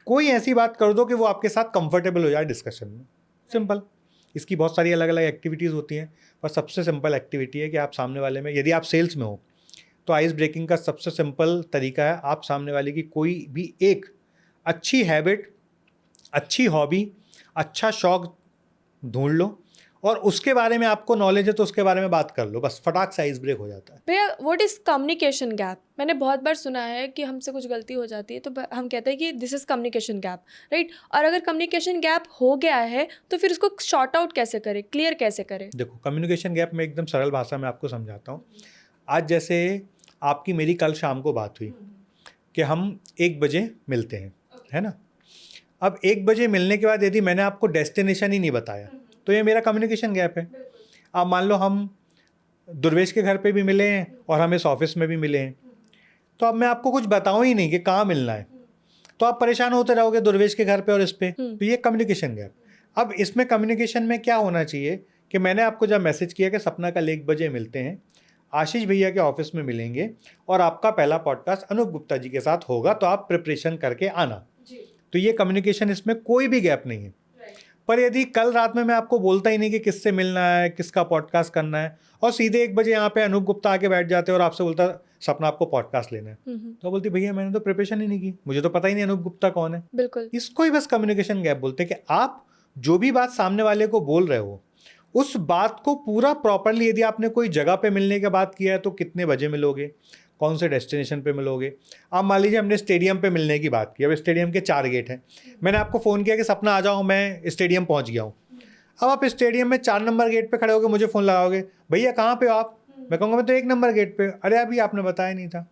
कोई ऐसी बात कर दो कि वो आपके साथ कंफर्टेबल हो जाए डिस्कशन में। सिंपल। इसकी बहुत सारी अलग अलग एक्टिविटीज़ होती हैं, पर सबसे सिंपल एक्टिविटी है कि आप सामने वाले में, यदि आप सेल्स में हो तो आइस ब्रेकिंग का सबसे सिंपल तरीका है, आप सामने वाले की कोई भी एक अच्छी हैबिट, अच्छी हॉबी, अच्छा शौक ढूंढ लो और उसके बारे में आपको नॉलेज है तो उसके बारे में बात कर लो, बस फटाक से आइस ब्रेक हो जाता है। भैया व्हाट इज कम्युनिकेशन गैप, मैंने बहुत बार सुना है कि हमसे कुछ गलती हो जाती है तो हम कहते हैं कि this is communication gap, right. और अगर कम्युनिकेशन गैप हो गया है तो फिर उसको शॉर्ट आउट कैसे करें, क्लियर कैसे करें? देखो कम्युनिकेशन गैप में एकदम सरल भाषा में आपको समझाता हूँ। आज जैसे आपकी मेरी कल शाम को बात हुई कि हम 1 बजे मिलते हैं, है ना। अब 1 बजे मिलने के बाद यदि मैंने आपको डेस्टिनेशन ही नहीं बताया तो ये मेरा कम्युनिकेशन गैप है। अब मान लो हम दुर्वेश के घर पे भी मिले हैं और हम इस ऑफिस में भी मिले हैं, तो अब मैं आपको कुछ बताऊं ही नहीं कि कहाँ मिलना है, तो आप परेशान होते रहोगे दुर्वेश के घर पे और इस पे, तो ये कम्युनिकेशन गैप। अब इसमें कम्युनिकेशन में क्या होना चाहिए कि मैंने आपको जब मैसेज किया कि सपना कल 1 बजे मिलते हैं, आशीष भैया के ऑफिस में मिलेंगे और आपका पहला पॉडकास्ट अनूप गुप्ता जी के साथ होगा, तो आप प्रिपरेशन करके आना। तो ये कम्युनिकेशन, इसमें कोई भी गैप नहीं है। पर यदि कल रात में मैं आपको बोलता ही नहीं कि किससे मिलना है, किसका पॉडकास्ट करना है, और सीधे 1 बजे यहाँ पे अनूप गुप्ता आके बैठ जाते और आपसे बोलता सपना आपको पॉडकास्ट लेना है, तो बोलती भैया मैंने तो प्रिपरेशन ही नहीं की, मुझे तो पता ही नहीं अनूप गुप्ता कौन है। बिल्कुल। इसको ही बस कम्युनिकेशन गैप बोलते हैं कि आप जो भी बात सामने वाले को बोल रहे हो उस बात को पूरा प्रॉपरली, यदि आपने कोई जगह पे मिलने की बात किया है तो कितने बजे मिलोगे, कौन से डेस्टिनेशन पे मिलोगे। आप मान लीजिए हमने स्टेडियम पे मिलने की बात की, अब स्टेडियम के 4 गेट हैं, मैंने आपको फ़ोन किया कि सपना आ जाओ, मैं स्टेडियम पहुंच गया हूँ। अब आप स्टेडियम में 4 नंबर गेट पे खड़े होकर मुझे फ़ोन लगाओगे, भैया कहाँ पे हो आप, मैं कहूँगा मैं तो 1 नंबर गेट पे। अरे अभी आपने बताया नहीं था।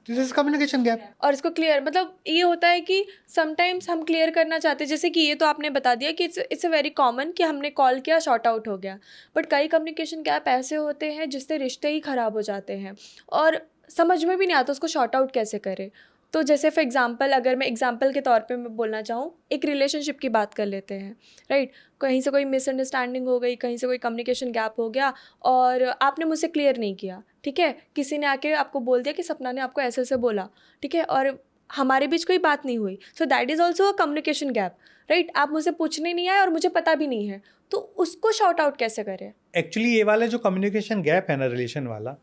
This is communication gap. और इसको क्लियर, मतलब ये होता है कि समटाइम्स हम क्लियर करना चाहते हैं, जैसे कि ये तो आपने बता दिया कि इट्स अ वेरी कॉमन कि हमने कॉल किया शॉर्ट आउट हो गया, बट कई कम्युनिकेशन गैप ऐसे होते हैं जिससे रिश्ते ही ख़राब हो जाते हैं और समझ में भी नहीं आता उसको शॉर्ट आउट कैसे करें। तो जैसे फॉर एग्जांपल अगर मैं एग्जांपल के तौर पे मैं बोलना चाहूँ, एक रिलेशनशिप की बात कर लेते हैं, राइट। कहीं से कोई मिसअंडरस्टैंडिंग हो गई, कहीं से कोई कम्युनिकेशन गैप हो गया और आपने मुझसे क्लियर नहीं किया, ठीक है। किसी ने आके आपको बोल दिया कि सपना ने आपको ऐसे ऐसे बोला, ठीक है, और हमारे बीच कोई बात नहीं हुई, so that is also a communication gap, right. आप मुझसे पूछने नहीं आए और मुझे पता भी नहीं है, तो उसको शॉर्ट आउट कैसे करें? एक्चुअली ये वाला जो कम्युनिकेशन गैप है ना रिलेशन वाला,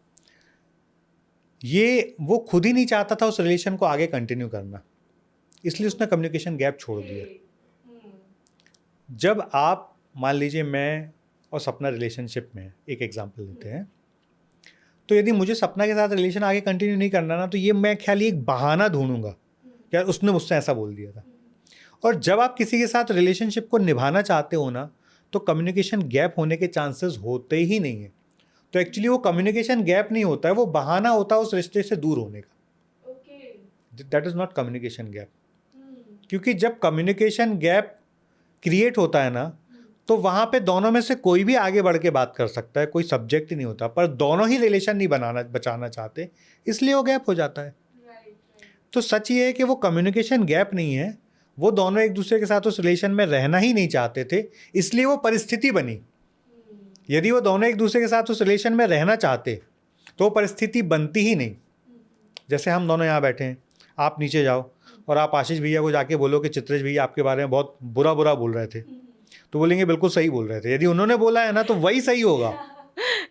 ये वो खुद ही नहीं चाहता था उस रिलेशन को आगे कंटिन्यू करना, इसलिए उसने कम्युनिकेशन गैप छोड़ दिया। जब आप मान लीजिए मैं और सपना रिलेशनशिप में, एक एग्जांपल लेते हैं, तो यदि मुझे सपना के साथ रिलेशन आगे कंटिन्यू नहीं करना ना, तो ये मैं ख्याली एक बहाना ढूंढूंगा यार उसने मुझसे ऐसा बोल दिया था। और जब आप किसी के साथ रिलेशनशिप को निभाना चाहते हो ना, तो कम्युनिकेशन गैप होने के चांसेस होते ही नहीं है। तो एक्चुअली वो कम्युनिकेशन गैप नहीं होता है, वो बहाना होता है उस रिश्ते से दूर होने का। That is not communication gap. क्योंकि जब कम्युनिकेशन गैप क्रिएट होता है ना, तो वहाँ पे दोनों में से कोई भी आगे बढ़ के बात कर सकता है, कोई सब्जेक्ट ही नहीं होता, पर दोनों ही रिलेशन नहीं बचाना चाहते, इसलिए वो गैप हो जाता है। तो सच ये है कि वो कम्युनिकेशन गैप नहीं है, वो दोनों एक दूसरे के साथ उस रिलेशन में रहना ही नहीं चाहते थे, इसलिए वो परिस्थिति बनी। यदि वो दोनों एक दूसरे के साथ उस रिलेशन में रहना चाहते तो वो परिस्थिति बनती ही नहीं। जैसे हम दोनों यहाँ बैठे हैं, आप नीचे जाओ और आप आशीष भैया को जाके बोलो कि चित्रेश भैया आपके बारे में बहुत बुरा बुरा बोल रहे थे, तो बोलेंगे बिल्कुल सही बोल रहे थे। यदि उन्होंने बोला है ना, तो वही सही होगा।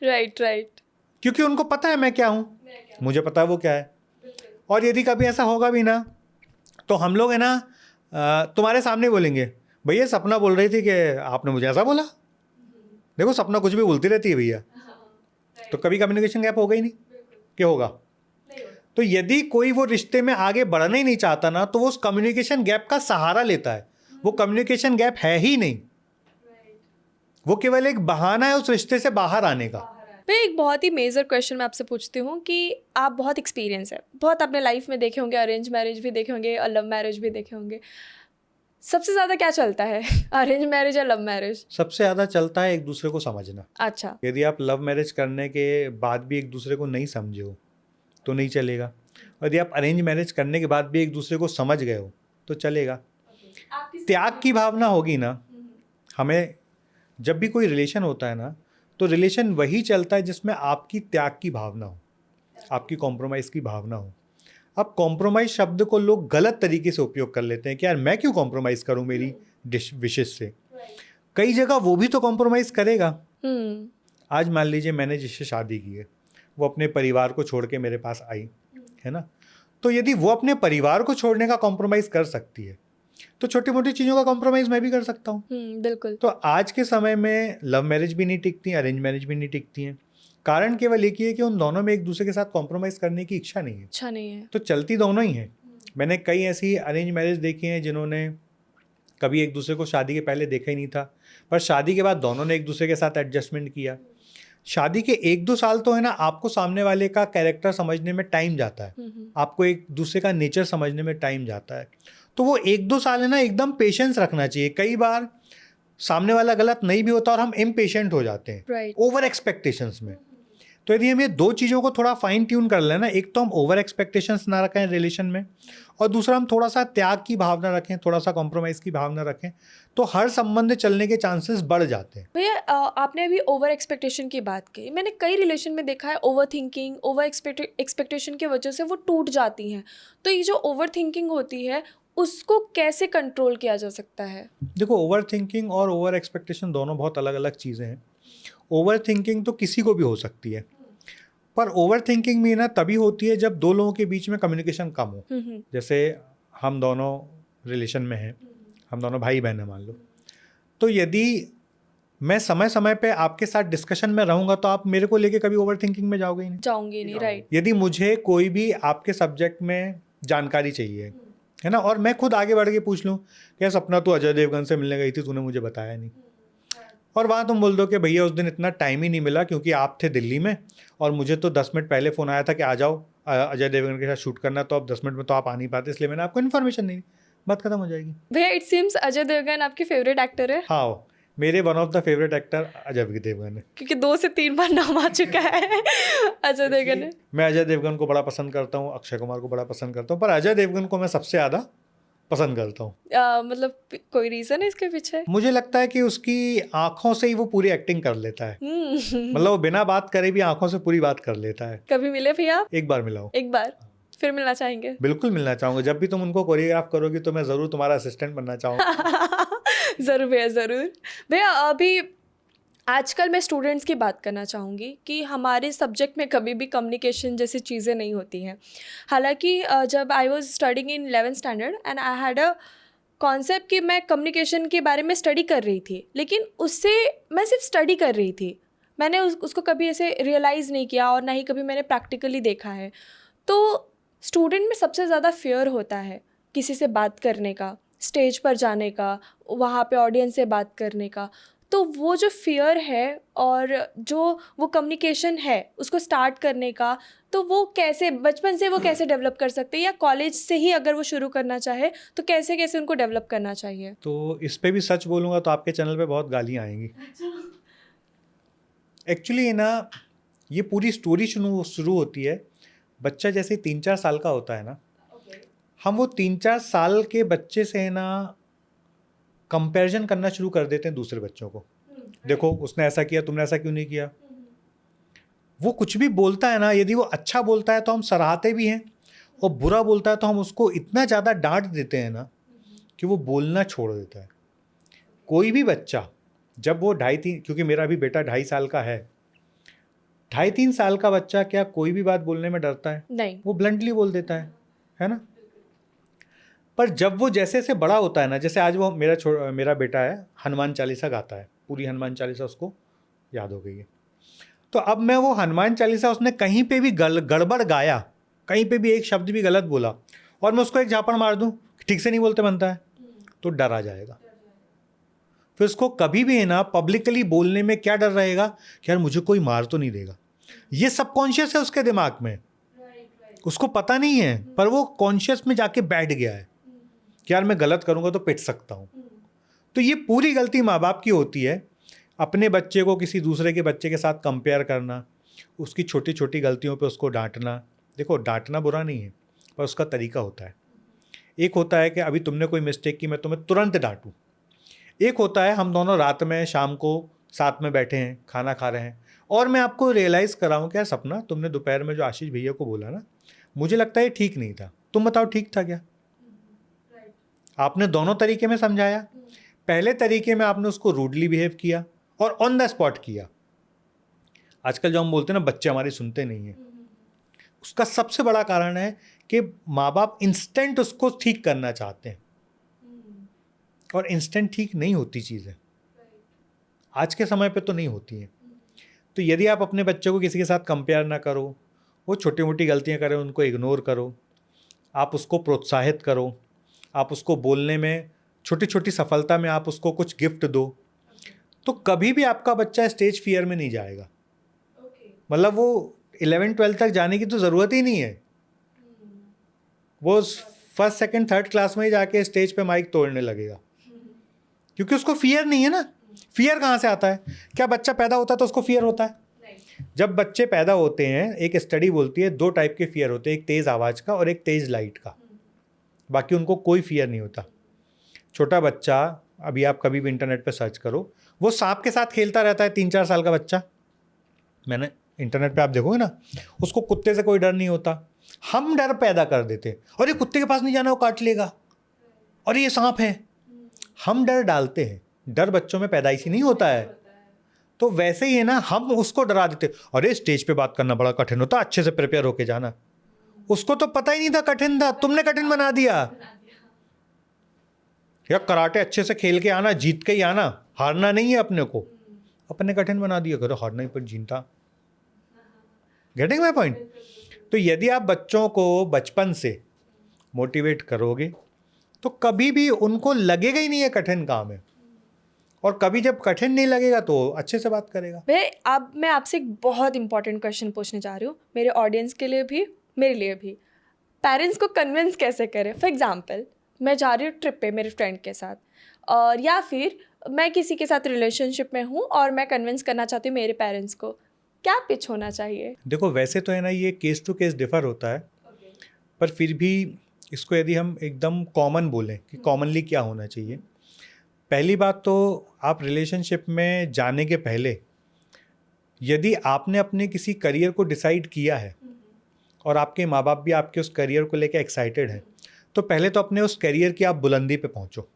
Right right. क्योंकि उनको पता है मैं क्या हूँ, मुझे पता है वो क्या है। और यदि कभी ऐसा होगा भी ना, तो हम लोग है ना तुम्हारे सामने बोलेंगे, भैया सपना बोल रही थी कि आपने मुझे ऐसा बोला। देखो सपना कुछ भी बोलती रहती है भैया, तो कभी कम्युनिकेशन गैप होगा ही नहीं कि होगा। तो यदि कोई वो रिश्ते में आगे बढ़ना ही नहीं चाहता ना, तो वो उस कम्युनिकेशन गैप का सहारा लेता है। वो कम्युनिकेशन गैप है ही नहीं, वो केवल एक बहाना है उस रिश्ते से बाहर आने का। मैं एक बहुत ही मेजर क्वेश्चन मैं आपसे पूछती हूँ कि आप बहुत एक्सपीरियंस है, बहुत अपने लाइफ में देखे होंगे, अरेंज मैरिज भी देखे होंगे और लव मैरिज भी देखे होंगे, सबसे ज़्यादा क्या चलता है, अरेंज मैरिज या लव मैरिज? सबसे ज़्यादा चलता है एक दूसरे को समझना। अच्छा। यदि आप लव मैरिज करने के बाद भी एक दूसरे को नहीं समझे हो तो नहीं चलेगा, और यदि आप अरेंज मैरिज करने के बाद भी एक दूसरे को समझ गए हो तो चलेगा। त्याग की भावना होगी ना, हमें जब भी कोई रिलेशन होता है ना, तो रिलेशन वही चलता है जिसमें आपकी त्याग की भावना हो, आपकी कॉम्प्रोमाइज़ की भावना हो। अब कॉम्प्रोमाइज़ शब्द को लोग गलत तरीके से उपयोग कर लेते हैं कि यार मैं क्यों कॉम्प्रोमाइज़ करूं मेरी विशेष से। कई जगह वो भी तो कॉम्प्रोमाइज़ करेगा। आज मान लीजिए मैंने जिससे शादी की है, वो अपने परिवार को छोड़ के मेरे पास आई है ना, तो यदि वो अपने परिवार को छोड़ने का कॉम्प्रोमाइज़ कर सकती है, तो छोटी मोटी चीज़ों का कॉम्प्रोमाइज़ मैं भी कर सकता हूँ। बिल्कुल। तो आज के समय में लव मैरिज भी नहीं टिकती, अरेंज मैरिज भी नहीं टिकती हैं। कारण केवल एक ही है कि उन दोनों में एक दूसरे के साथ कॉम्प्रोमाइज़ करने की इच्छा नहीं है। तो चलती दोनों ही हैं। मैंने कई ऐसी अरेंज मैरिज देखी हैं जिन्होंने कभी एक दूसरे को शादी के पहले देखा ही नहीं था, पर शादी के बाद दोनों ने एक दूसरे के साथ एडजस्टमेंट किया। शादी के 1-2 साल तो है ना, आपको सामने वाले का कैरेक्टर समझने में टाइम जाता है, आपको एक दूसरे का नेचर समझने में टाइम जाता है। तो वो 1-2 साल है ना, एकदम पेशेंस रखना चाहिए। कई बार सामने वाला गलत नहीं भी होता और हम इम्पेशेंट हो जाते हैं ओवर एक्सपेक्टेशंस में। तो यदि हम ये दो चीज़ों को थोड़ा फाइन ट्यून कर लेना, एक तो हम ओवर एक्सपेक्टेशंस ना रखें रिलेशन में, और दूसरा हम थोड़ा सा त्याग की भावना रखें, थोड़ा सा कॉम्प्रोमाइज़ की भावना रखें, तो हर संबंध चलने के चांसेस बढ़ जाते हैं। भैया आपने अभी ओवर एक्सपेक्टेशन की बात की, मैंने कई रिलेशन में देखा है ओवर थिंकिंग, ओवर एक्सपेक्टेशन की वजह से वो टूट जाती हैं। तो ये जो ओवर थिंकिंग होती है उसको कैसे कंट्रोल किया जा सकता है? देखो, ओवर थिंकिंग और ओवर एक्सपेक्टेशन दोनों बहुत अलग अलग चीज़ें हैं। ओवर थिंकिंग तो किसी को भी हो सकती है, पर ओवर थिंकिंग भी ना तभी होती है जब दो लोगों के बीच में कम्युनिकेशन कम हो। जैसे हम दोनों रिलेशन में हैं, हम दोनों भाई बहन हैं मान लो, तो यदि मैं समय समय पे आपके साथ डिस्कशन में रहूंगा तो आप मेरे को लेके कभी ओवर थिंकिंग में जाओगे ही नहीं। राइट। यदि मुझे कोई भी आपके सब्जेक्ट में जानकारी चाहिए है ना, और मैं खुद आगे बढ़ के पूछ लूँ क्या सपना तू अजय देवगन से मिलने गई थी, तूने मुझे बताया नहीं, और वहाँ तुम बोल दो कि भैया उस दिन इतना टाइम ही नहीं मिला क्योंकि आप थे दिल्ली में और मुझे तो 10 मिनट पहले फ़ोन आया था कि आ जाओ अजय देवगन के साथ शूट करना, तो अब 10 मिनट में तो आप आ नहीं पाते, इसलिए मैंने आपको इन्फॉर्मेशन नहीं दी। बात खत्म हो जाएगी। भैया इट सीम्स अजय देवगन आपकी फेवरेट एक्टर है। हाँ, मेरे one of the favourite actor Ajay Devgan है। क्योंकि 2 से 3 बार नाम आ चुका है अजय देवगन है। मैं अजय देवगन को बड़ा पसंद करता हूँ, अक्षय कुमार को बड़ा पसंद करता हूँ, पर अजय देवगन को मैं सबसे ज़्यादा पसंद करता हूँ। मतलब कोई रीज़न है इसके पीछे? मुझे लगता है कि उसकी आंखों से ही वो पूरी एक्टिंग कर लेता है। मतलब वो बिना बात करे भी आंखों से पूरी बात कर लेता है। कभी मिले भैया आप? एक बार मिला हूँ। एक बार? फिर मिलना चाहेंगे? बिल्कुल मिलना चाहूँगा। जब भी तुम उनको कोरियोग्राफ करोगी तो मैं ज़रूर तुम्हारा असिस्टेंट बनना चाहूँगा। ज़रूर भैया, ज़रूर। भैया अभी आजकल मैं स्टूडेंट्स की बात करना चाहूँगी कि हमारे सब्जेक्ट में कभी भी कम्युनिकेशन जैसी चीज़ें नहीं होती हैं। हालांकि जब I was studying in 11th standard and I had a concept कि मैं कम्युनिकेशन के बारे में स्टडी कर रही थी, लेकिन उससे मैं सिर्फ स्टडी कर रही थी। मैंने उसको कभी ऐसे रियलाइज़ नहीं किया और ना ही कभी मैंने प्रैक्टिकली देखा है। तो स्टूडेंट में सबसे ज़्यादा फियर होता है किसी से बात करने का, स्टेज पर जाने का, वहाँ पे ऑडियंस से बात करने का। तो वो जो फियर है और जो वो कम्युनिकेशन है उसको स्टार्ट करने का, तो वो कैसे बचपन से वो कैसे डेवलप कर सकते हैं, या कॉलेज से ही अगर वो शुरू करना चाहे तो कैसे कैसे उनको डेवलप करना चाहिए? तो इस पे भी सच बोलूँगा तो आपके चैनल पे बहुत गालियाँ आएंगी। एक्चुअली ना ये पूरी स्टोरी शुरू होती है, बच्चा जैसे 3-4 साल का होता है ना, हम वो 3-4 साल के बच्चे से है ना कंपैरिजन करना शुरू कर देते हैं दूसरे बच्चों को। देखो उसने ऐसा किया, तुमने ऐसा क्यों नहीं किया। वो कुछ भी बोलता है ना, यदि वो अच्छा बोलता है तो हम सराहते भी हैं, और बुरा बोलता है तो हम उसको इतना ज़्यादा डांट देते हैं ना कि वो बोलना छोड़ देता है। कोई भी बच्चा जब वो 2.5-3, क्योंकि मेरा अभी बेटा 2.5 साल का है, 2.5-3 साल का बच्चा क्या कोई भी बात बोलने में डरता है? नहीं। वो ब्लंटली बोल देता है ना। पर जब वो जैसे जैसे बड़ा होता है ना, जैसे आज वो मेरा बेटा है, हनुमान चालीसा गाता है, पूरी हनुमान चालीसा उसको याद हो गई है। तो अब मैं वो हनुमान चालीसा, उसने कहीं पे भी गड़बड़ गाया, कहीं पे भी एक शब्द भी गलत बोला, और मैं उसको एक झापड़ मार दूं, ठीक से नहीं बोलते बनता है, तो डर आ जाएगा। फिर उसको कभी भी है ना पब्लिकली बोलने में क्या डर रहेगा कि यार मुझे कोई मार तो नहीं देगा। ये सबकॉन्शियस है उसके दिमाग में, उसको पता नहीं है, पर वो कॉन्शियस में जाके बैठ गया है कि यार मैं गलत करूँगा तो पिट सकता हूँ। तो ये पूरी गलती माँ बाप की होती है, अपने बच्चे को किसी दूसरे के बच्चे के साथ कंपेयर करना, उसकी छोटी छोटी गलतियों पे उसको डांटना। देखो डांटना बुरा नहीं है, पर उसका तरीका होता है। एक होता है कि अभी तुमने कोई मिस्टेक की, मैं तुम्हें तुरंत डांटूँ। एक होता है हम दोनों रात में शाम को साथ में बैठे हैं, खाना खा रहे हैं, और मैं आपको रियलाइज़ कराऊँ क्या सपना, तुमने दोपहर में जो आशीष भैया को बोला ना, मुझे लगता है ठीक नहीं था, तुम बताओ ठीक था क्या? आपने दोनों तरीके में समझाया। पहले तरीके में आपने उसको रूडली बिहेव किया और ऑन द स्पॉट किया। आजकल जो हम बोलते हैं ना बच्चे हमारे सुनते नहीं हैं, उसका सबसे बड़ा कारण है कि माँ बाप इंस्टेंट उसको ठीक करना चाहते हैं, और इंस्टेंट ठीक नहीं होती चीज़ें, आज के समय पे तो नहीं होती हैं। तो यदि आप अपने बच्चों को किसी के साथ कंपेयर ना करो, वो छोटी मोटी गलतियाँ करें उनको इग्नोर करो, आप उसको प्रोत्साहित करो, आप उसको बोलने में छोटी छोटी सफलता में आप उसको कुछ गिफ्ट दो, तो कभी भी आपका बच्चा स्टेज फियर में नहीं जाएगा। मतलब वो 11-12 तक जाने की तो ज़रूरत ही नहीं है, वो 1st, 2nd, 3rd क्लास में ही जाके स्टेज पे माइक तोड़ने लगेगा, क्योंकि उसको फियर नहीं है ना। फियर कहाँ से आता है? क्या बच्चा पैदा होता है तो उसको फियर होता है? जब बच्चे पैदा होते हैं, एक स्टडी बोलती है 2 टाइप के फियर होते हैं, एक तेज़ आवाज़ का और एक तेज़ लाइट का, बाकी उनको कोई फियर नहीं होता। छोटा बच्चा, अभी आप कभी भी इंटरनेट पे सर्च करो, वो सांप के साथ खेलता रहता है, 3-4 साल का बच्चा, मैंने इंटरनेट पे आप देखोगे ना, उसको कुत्ते से कोई डर नहीं होता। हम डर पैदा कर देते, और ये कुत्ते के पास नहीं जाना, वो काट लेगा, और ये सांप है, हम डर डालते हैं। डर बच्चों में पैदाइशी नहीं होता है। तो वैसे ही है ना, हम उसको डरा देते, अरे स्टेज पे बात करना बड़ा कठिन होता, अच्छे से प्रिपेयर होके जाना। उसको तो पता ही नहीं था कठिन था, तुमने कठिन बना दिया। या कराटे अच्छे से खेल के आना, जीत के ही आना, हारना नहीं है अपने को, अपने कठिन बना दिया, करो हारना ही पर जीता। Getting my point? तो यदि आप बच्चों को बचपन से मोटिवेट करोगे तो कभी भी उनको लगेगा ही नहीं है कठिन काम है, और कभी जब कठिन नहीं लगेगा तो अच्छे से बात करेगा। भाई अब मैं आपसे एक बहुत इंपॉर्टेंट क्वेश्चन पूछने जा रही हूँ, मेरे ऑडियंस के लिए भी मेरे लिए भी। पेरेंट्स को कन्विंस कैसे करें? फॉर एग्जांपल मैं जा रही हूँ ट्रिप पे मेरे फ्रेंड के साथ, और या फिर मैं किसी के साथ रिलेशनशिप में हूँ और मैं कन्विंस करना चाहती हूँ मेरे पेरेंट्स को, क्या पिच होना चाहिए? देखो वैसे तो है ना, ये केस टू केस डिफर होता है, पर फिर भी इसको यदि हम एकदम कॉमन बोलें कि कॉमनली क्या होना चाहिए, पहली बात तो आप रिलेशनशिप में जाने के पहले यदि आपने अपने किसी करियर को डिसाइड किया है और आपके माँ बाप भी आपके उस करियर को लेकर एक्साइटेड हैं, तो पहले तो अपने उस करियर की आप बुलंदी पे पहुँचो।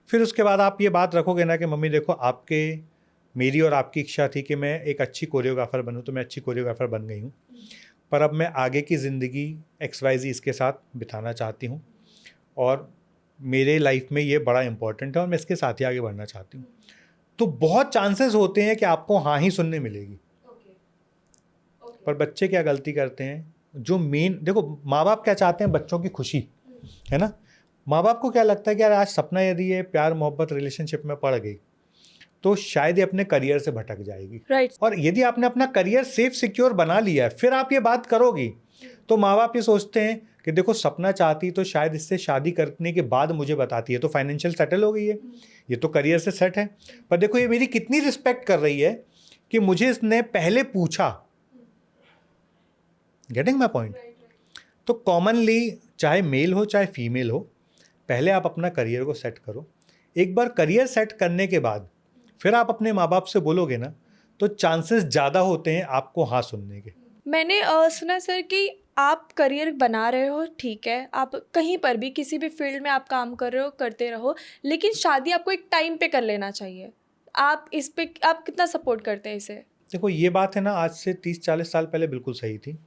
फिर उसके बाद आप ये बात रखोगे ना कि मम्मी देखो, आपके मेरी और आपकी इच्छा थी कि मैं एक अच्छी कोरियोग्राफर बनूं, तो मैं अच्छी कोरियोग्राफर बन गई हूँ, पर अब मैं आगे की ज़िंदगी XYZ इसके साथ बिताना चाहती हूँ और मेरे लाइफ में ये बड़ा इंपॉर्टेंट है और मैं इसके साथ ही आगे बढ़ना चाहती हूँ। तो बहुत चांसेस होते हैं कि आपको हाँ ही सुनने मिलेगी। पर बच्चे क्या गलती करते हैं, जो मेन देखो, माँ बाप क्या चाहते हैं, बच्चों की खुशी है ना। माँ बाप को क्या लगता है कि यार आज सपना यदि ये प्यार मोहब्बत रिलेशनशिप में पड़ गई तो शायद ये अपने करियर से भटक जाएगी। राइट। और यदि आपने अपना करियर सेफ सिक्योर बना लिया है, फिर आप ये बात करोगी, तो माँ बाप ये सोचते हैं कि देखो सपना चाहती तो शायद इससे शादी करने के बाद मुझे बताती है, तो फाइनेंशियल सेटल हो गई है, ये तो करियर से सेट है। पर देखो ये मेरी कितनी रिस्पेक्ट कर रही है कि मुझे इसने पहले पूछा। Getting my point? तो कॉमनली चाहे मेल हो चाहे फीमेल हो, पहले आप अपना करियर को सेट करो। एक बार करियर सेट करने के बाद फिर आप अपने माँ बाप से बोलोगे ना, तो चांसेस ज़्यादा होते हैं आपको हाँ सुनने के। मैंने सुना सर कि आप करियर बना रहे हो, ठीक है, आप कहीं पर भी किसी भी फील्ड में आप काम कर रहे हो, करते रहो, लेकिन शादी आपको एक टाइम पे कर लेना चाहिए। आप इस पे आप कितना सपोर्ट करते हैं इसे? देखो ये बात है ना, आज से 30-40 साल पहले बिल्कुल सही थी,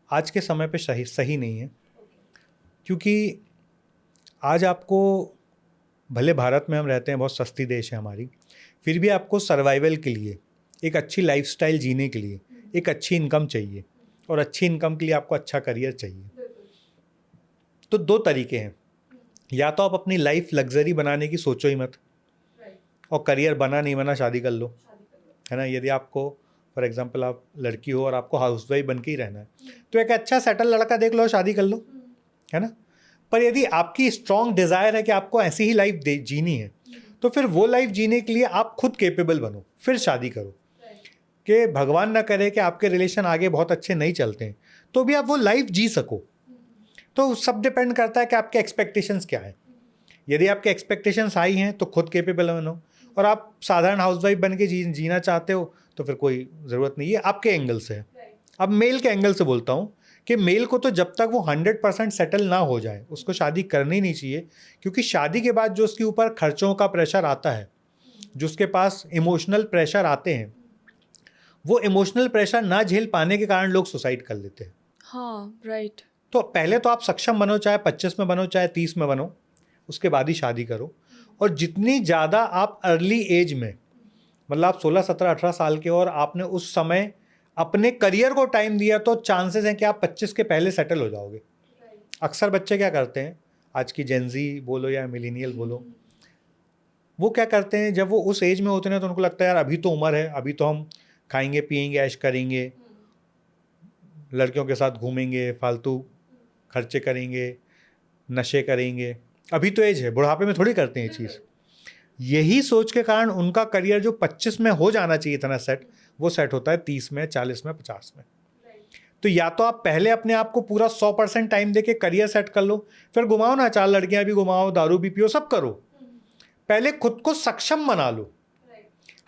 आज के समय पे सही नहीं है। क्योंकि आज आपको, भले भारत में हम रहते हैं, बहुत सस्ती देश है हमारी, फिर भी आपको सर्वाइवल के लिए, एक अच्छी लाइफस्टाइल जीने के लिए एक अच्छी इनकम चाहिए, और अच्छी इनकम के लिए आपको अच्छा करियर चाहिए। तो दो तरीके हैं, या तो आप अपनी लाइफ लग्जरी बनाने की सोचो ही मत, और करियर बना नहीं बना शादी कर लो, है ना। यदि आपको फॉर एग्जांपल आप लड़की हो और आपको हाउसवाइफ बन के ही रहना है, तो एक अच्छा सेटल लड़का देख लो, शादी कर लो, है ना। पर यदि आपकी स्ट्रॉन्ग डिज़ायर है कि आपको ऐसी ही लाइफ जीनी है, तो फिर वो लाइफ जीने के लिए आप खुद कैपेबल बनो, फिर शादी करो। कि भगवान ना करे कि आपके रिलेशन आगे बहुत अच्छे नहीं चलते हैं, तो भी आप वो लाइफ जी सको। तो सब डिपेंड करता है कि आपके एक्सपेक्टेशंस क्या है। यदि आपके एक्सपेक्टेशंस हाई हैं तो खुद कैपेबल बनो, और आप साधारण हाउसवाइफ बन के जीना चाहते हो तो फिर कोई ज़रूरत नहीं है, आपके एंगल से है। अब मेल के एंगल से बोलता हूँ कि मेल को तो जब तक वो 100% सेटल ना हो जाए उसको शादी करनी नहीं चाहिए। क्योंकि शादी के बाद जो उसके ऊपर खर्चों का प्रेशर आता है, जो उसके पास इमोशनल प्रेशर आते हैं, वो इमोशनल प्रेशर ना झेल पाने के कारण लोग सुसाइड कर लेते हैं। हाँ, राइट। तो पहले तो आप सक्षम बनो, चाहे 25 में बनो चाहे 30 में बनो, उसके बाद ही शादी करो। और जितनी ज़्यादा आप अर्ली एज में, मतलब आप 16, 17, 18 साल के और आपने उस समय अपने करियर को टाइम दिया, तो चांसेस हैं कि आप 25 के पहले सेटल हो जाओगे। अक्सर बच्चे क्या करते हैं, आज की जेनजी बोलो या मिलेनियल बोलो, वो क्या करते हैं, जब वो उस एज में होते हैं तो उनको लगता है यार अभी तो उम्र है, अभी तो हम खाएंगे पिएंगे ऐश करेंगे, लड़कियों के साथ घूमेंगे, फालतू खर्चे करेंगे, नशे करेंगे, अभी तो एज है, बुढ़ापे में थोड़ी करते हैं ये चीज़। यही सोच के कारण उनका करियर जो 25 में हो जाना चाहिए था ना सेट, वो सेट होता है 30 में, 40 में, 50 में। तो या तो आप पहले अपने आप को पूरा 100% टाइम देके करियर सेट कर लो, फिर घुमाओ ना, 4 लड़कियां भी घुमाओ, दारू भी पियो, सब करो, पहले खुद को सक्षम बना लो।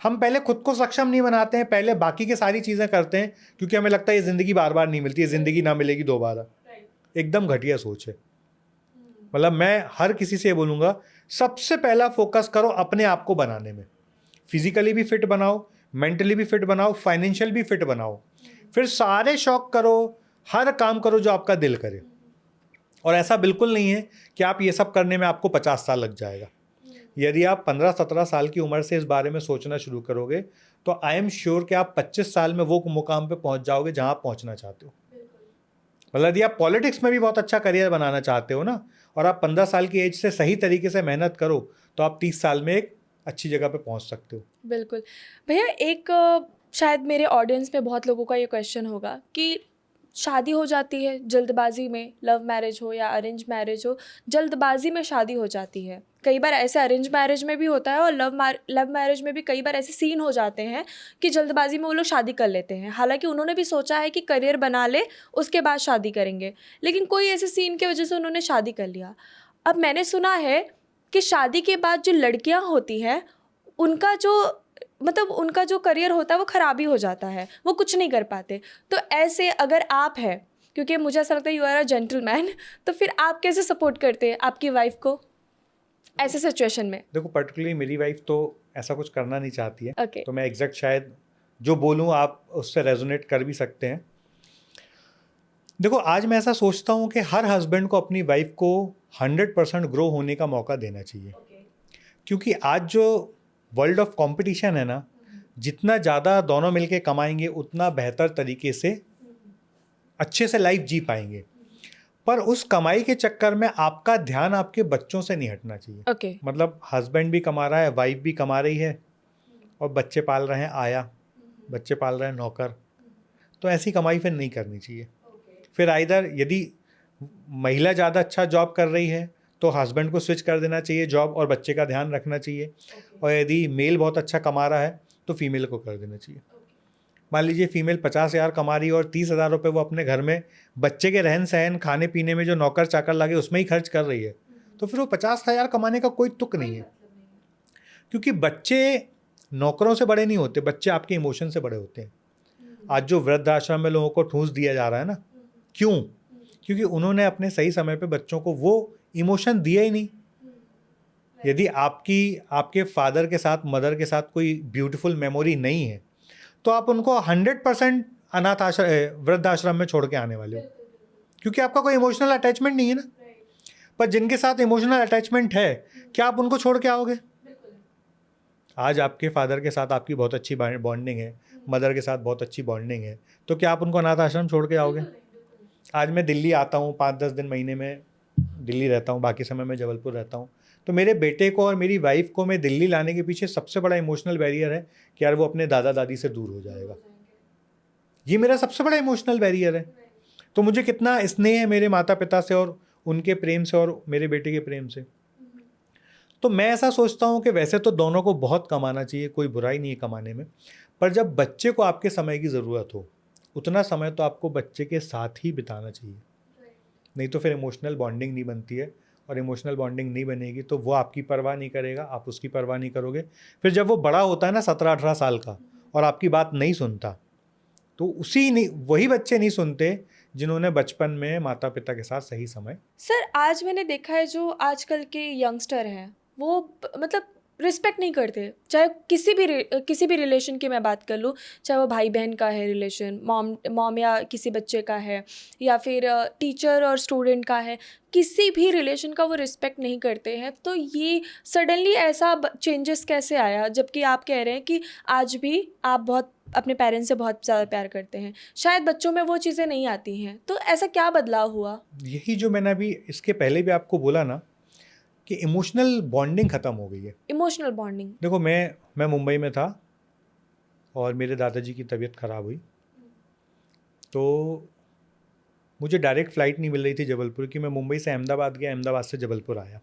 हम पहले खुद को सक्षम नहीं बनाते हैं, पहले बाकी के सारी चीज़ें करते हैं, क्योंकि हमें लगता है ये ज़िंदगी बार बार नहीं मिलती है, ज़िंदगी ना मिलेगी दोबारा। एकदम घटिया सोच है। मतलब मैं हर किसी से ये बोलूँगा, सबसे पहला फोकस करो अपने आप को बनाने में। फिजिकली भी फिट बनाओ, मेंटली भी फिट बनाओ, फाइनेंशियल भी फिट बनाओ, फिर सारे शौक करो, हर काम करो जो आपका दिल करे। और ऐसा बिल्कुल नहीं है कि आप ये सब करने में आपको 50 साल लग जाएगा। यदि आप 15-17 साल की उम्र से इस बारे में सोचना शुरू करोगे, तो आई एम श्योर कि आप 25 साल में वो मुकाम पे पहुंच जाओगे जहां आप पहुंचना चाहते हो। मतलब यदि आप पॉलिटिक्स में भी बहुत अच्छा करियर बनाना चाहते हो ना, और आप 15 साल की एज से सही तरीके से मेहनत करो, तो आप 30 साल में एक अच्छी जगह पे पहुंच सकते हो। बिल्कुल भैया, एक शायद मेरे ऑडियंस में बहुत लोगों का ये क्वेश्चन होगा कि शादी हो जाती है जल्दबाजी में, लव मैरिज हो या अरेंज मैरिज हो, जल्दबाजी में शादी हो जाती है। कई बार ऐसे अरेंज मैरिज में भी होता है और लव मैरिज में भी कई बार ऐसे सीन हो जाते हैं कि जल्दबाजी में वो लोग शादी कर लेते हैं, हालांकि उन्होंने भी सोचा है कि करियर बना ले उसके बाद शादी करेंगे, लेकिन कोई ऐसे सीन की वजह से उन्होंने शादी कर लिया। अब मैंने सुना है कि शादी के बाद जो लड़कियां होती हैं उनका जो उनका जो करियर होता है वो ख़राब ही हो जाता है, वो कुछ नहीं कर पाते। तो ऐसे अगर आप हैं, क्योंकि मुझे ऐसा लगता है यू आर अ जेंटलमैन, तो फिर आप कैसे सपोर्ट करते हैं आपकी वाइफ को ऐसे सिचुएशन में? देखो, पर्टिकुलरली मेरी वाइफ तो ऐसा कुछ करना नहीं चाहती है। Okay. तो मैं एग्जैक्ट शायद जो बोलूँ आप उससे रेजोनेट कर भी सकते हैं। देखो, आज मैं ऐसा सोचता हूँ कि हर हस्बैंड को अपनी वाइफ को 100% ग्रो होने का मौका देना चाहिए। क्योंकि आज जो वर्ल्ड ऑफ कंपटीशन है ना, जितना ज़्यादा दोनों मिलके कमाएंगे उतना बेहतर तरीके से अच्छे से लाइफ जी पाएंगे। पर उस कमाई के चक्कर में आपका ध्यान आपके बच्चों से नहीं हटना चाहिए। मतलब हस्बैंड भी कमा रहा है, वाइफ भी कमा रही है, और बच्चे पाल रहे हैं आया, बच्चे पाल रहे हैं नौकर, तो ऐसी कमाई फिर नहीं करनी चाहिए। फिर आइदर यदि महिला ज़्यादा अच्छा जॉब कर रही है तो हस्बैंड को स्विच कर देना चाहिए जॉब और बच्चे का ध्यान रखना चाहिए, और यदि मेल बहुत अच्छा कमा रहा है तो फीमेल को कर देना चाहिए। मान लीजिए फीमेल 50,000 कमा रही है और 30,000 रुपये वो अपने घर में बच्चे के रहन सहन खाने पीने में जो नौकर चाकर लगे उसमें ही खर्च कर रही है, तो फिर वो 50,000 कमाने का कोई तुक नहीं है। क्योंकि बच्चे नौकरों से बड़े नहीं होते, बच्चे आपके इमोशन से बड़े होते हैं। आज जो वृद्धाश्रम में लोगों को ठूंस दिया जा रहा है ना, क्यों? क्योंकि उन्होंने अपने सही समय पे बच्चों को वो इमोशन दिया ही नहीं। यदि आपके फादर के साथ मदर के साथ कोई ब्यूटीफुल मेमोरी नहीं है तो आप उनको 100% अनाथ आश्रम वृद्धाश्रम में छोड़ के आने वाले हो, क्योंकि आपका कोई इमोशनल अटैचमेंट नहीं है ना। पर जिनके साथ इमोशनल अटैचमेंट है, क्या आप उनको छोड़ के आओगे? आज आपके फादर के साथ आपकी बहुत अच्छी बॉन्डिंग है, मदर के साथ बहुत अच्छी बॉन्डिंग है, तो क्या आप उनको अनाथ आश्रम छोड़ के आओगे? आज मैं दिल्ली आता हूँ, 5-10 दिन महीने में दिल्ली रहता हूँ, बाकी समय मैं जबलपुर रहता हूँ। तो मेरे बेटे को और मेरी वाइफ को मैं दिल्ली लाने के पीछे सबसे बड़ा इमोशनल बैरियर है कि यार वो अपने दादा दादी से दूर हो जाएगा। ये मेरा सबसे बड़ा इमोशनल बैरियर है। तो मुझे कितना स्नेह है मेरे माता पिता से और उनके प्रेम से और मेरे बेटे के प्रेम से। तो मैं ऐसा सोचता हूँ कि वैसे तो दोनों को बहुत कमाना चाहिए, कोई बुराई नहीं है कमाने में, पर जब बच्चे को आपके समय की ज़रूरत हो उतना समय तो आपको बच्चे के साथ ही बिताना चाहिए। नहीं तो फिर इमोशनल बॉन्डिंग नहीं बनती है, और इमोशनल बॉन्डिंग नहीं बनेगी तो वो आपकी परवाह नहीं करेगा, आप उसकी परवाह नहीं करोगे। फिर जब वो बड़ा होता है ना 17-18 साल का और आपकी बात नहीं सुनता, तो वही बच्चे नहीं सुनते जिन्होंने बचपन में माता पिता के साथ सही समय। सर, आज मैंने देखा है जो आजकल के यंगस्टर हैं वो रिस्पेक्ट नहीं करते, चाहे किसी भी रिलेशन की मैं बात कर लूँ, चाहे वो भाई बहन का है रिलेशन, मॉम या किसी बच्चे का है, या फिर टीचर और स्टूडेंट का है, किसी भी रिलेशन का वो रिस्पेक्ट नहीं करते हैं। तो ये सडनली ऐसा चेंजेस कैसे आया, जबकि आप कह रहे हैं कि आज भी आप बहुत अपने पेरेंट्स से बहुत ज़्यादा प्यार करते हैं, शायद बच्चों में वो चीज़ें नहीं आती हैं, तो ऐसा क्या बदलाव हुआ? यही जो मैंने अभी इसके पहले भी आपको बोला ना कि इमोशनल बॉन्डिंग ख़त्म हो गई है। Emotional bonding. देखो, मैं मुंबई में था और मेरे दादाजी की तबीयत ख़राब हुई, तो मुझे डायरेक्ट फ़्लाइट नहीं मिल रही थी जबलपुर की। मैं मुंबई से अहमदाबाद गया, अहमदाबाद से जबलपुर आया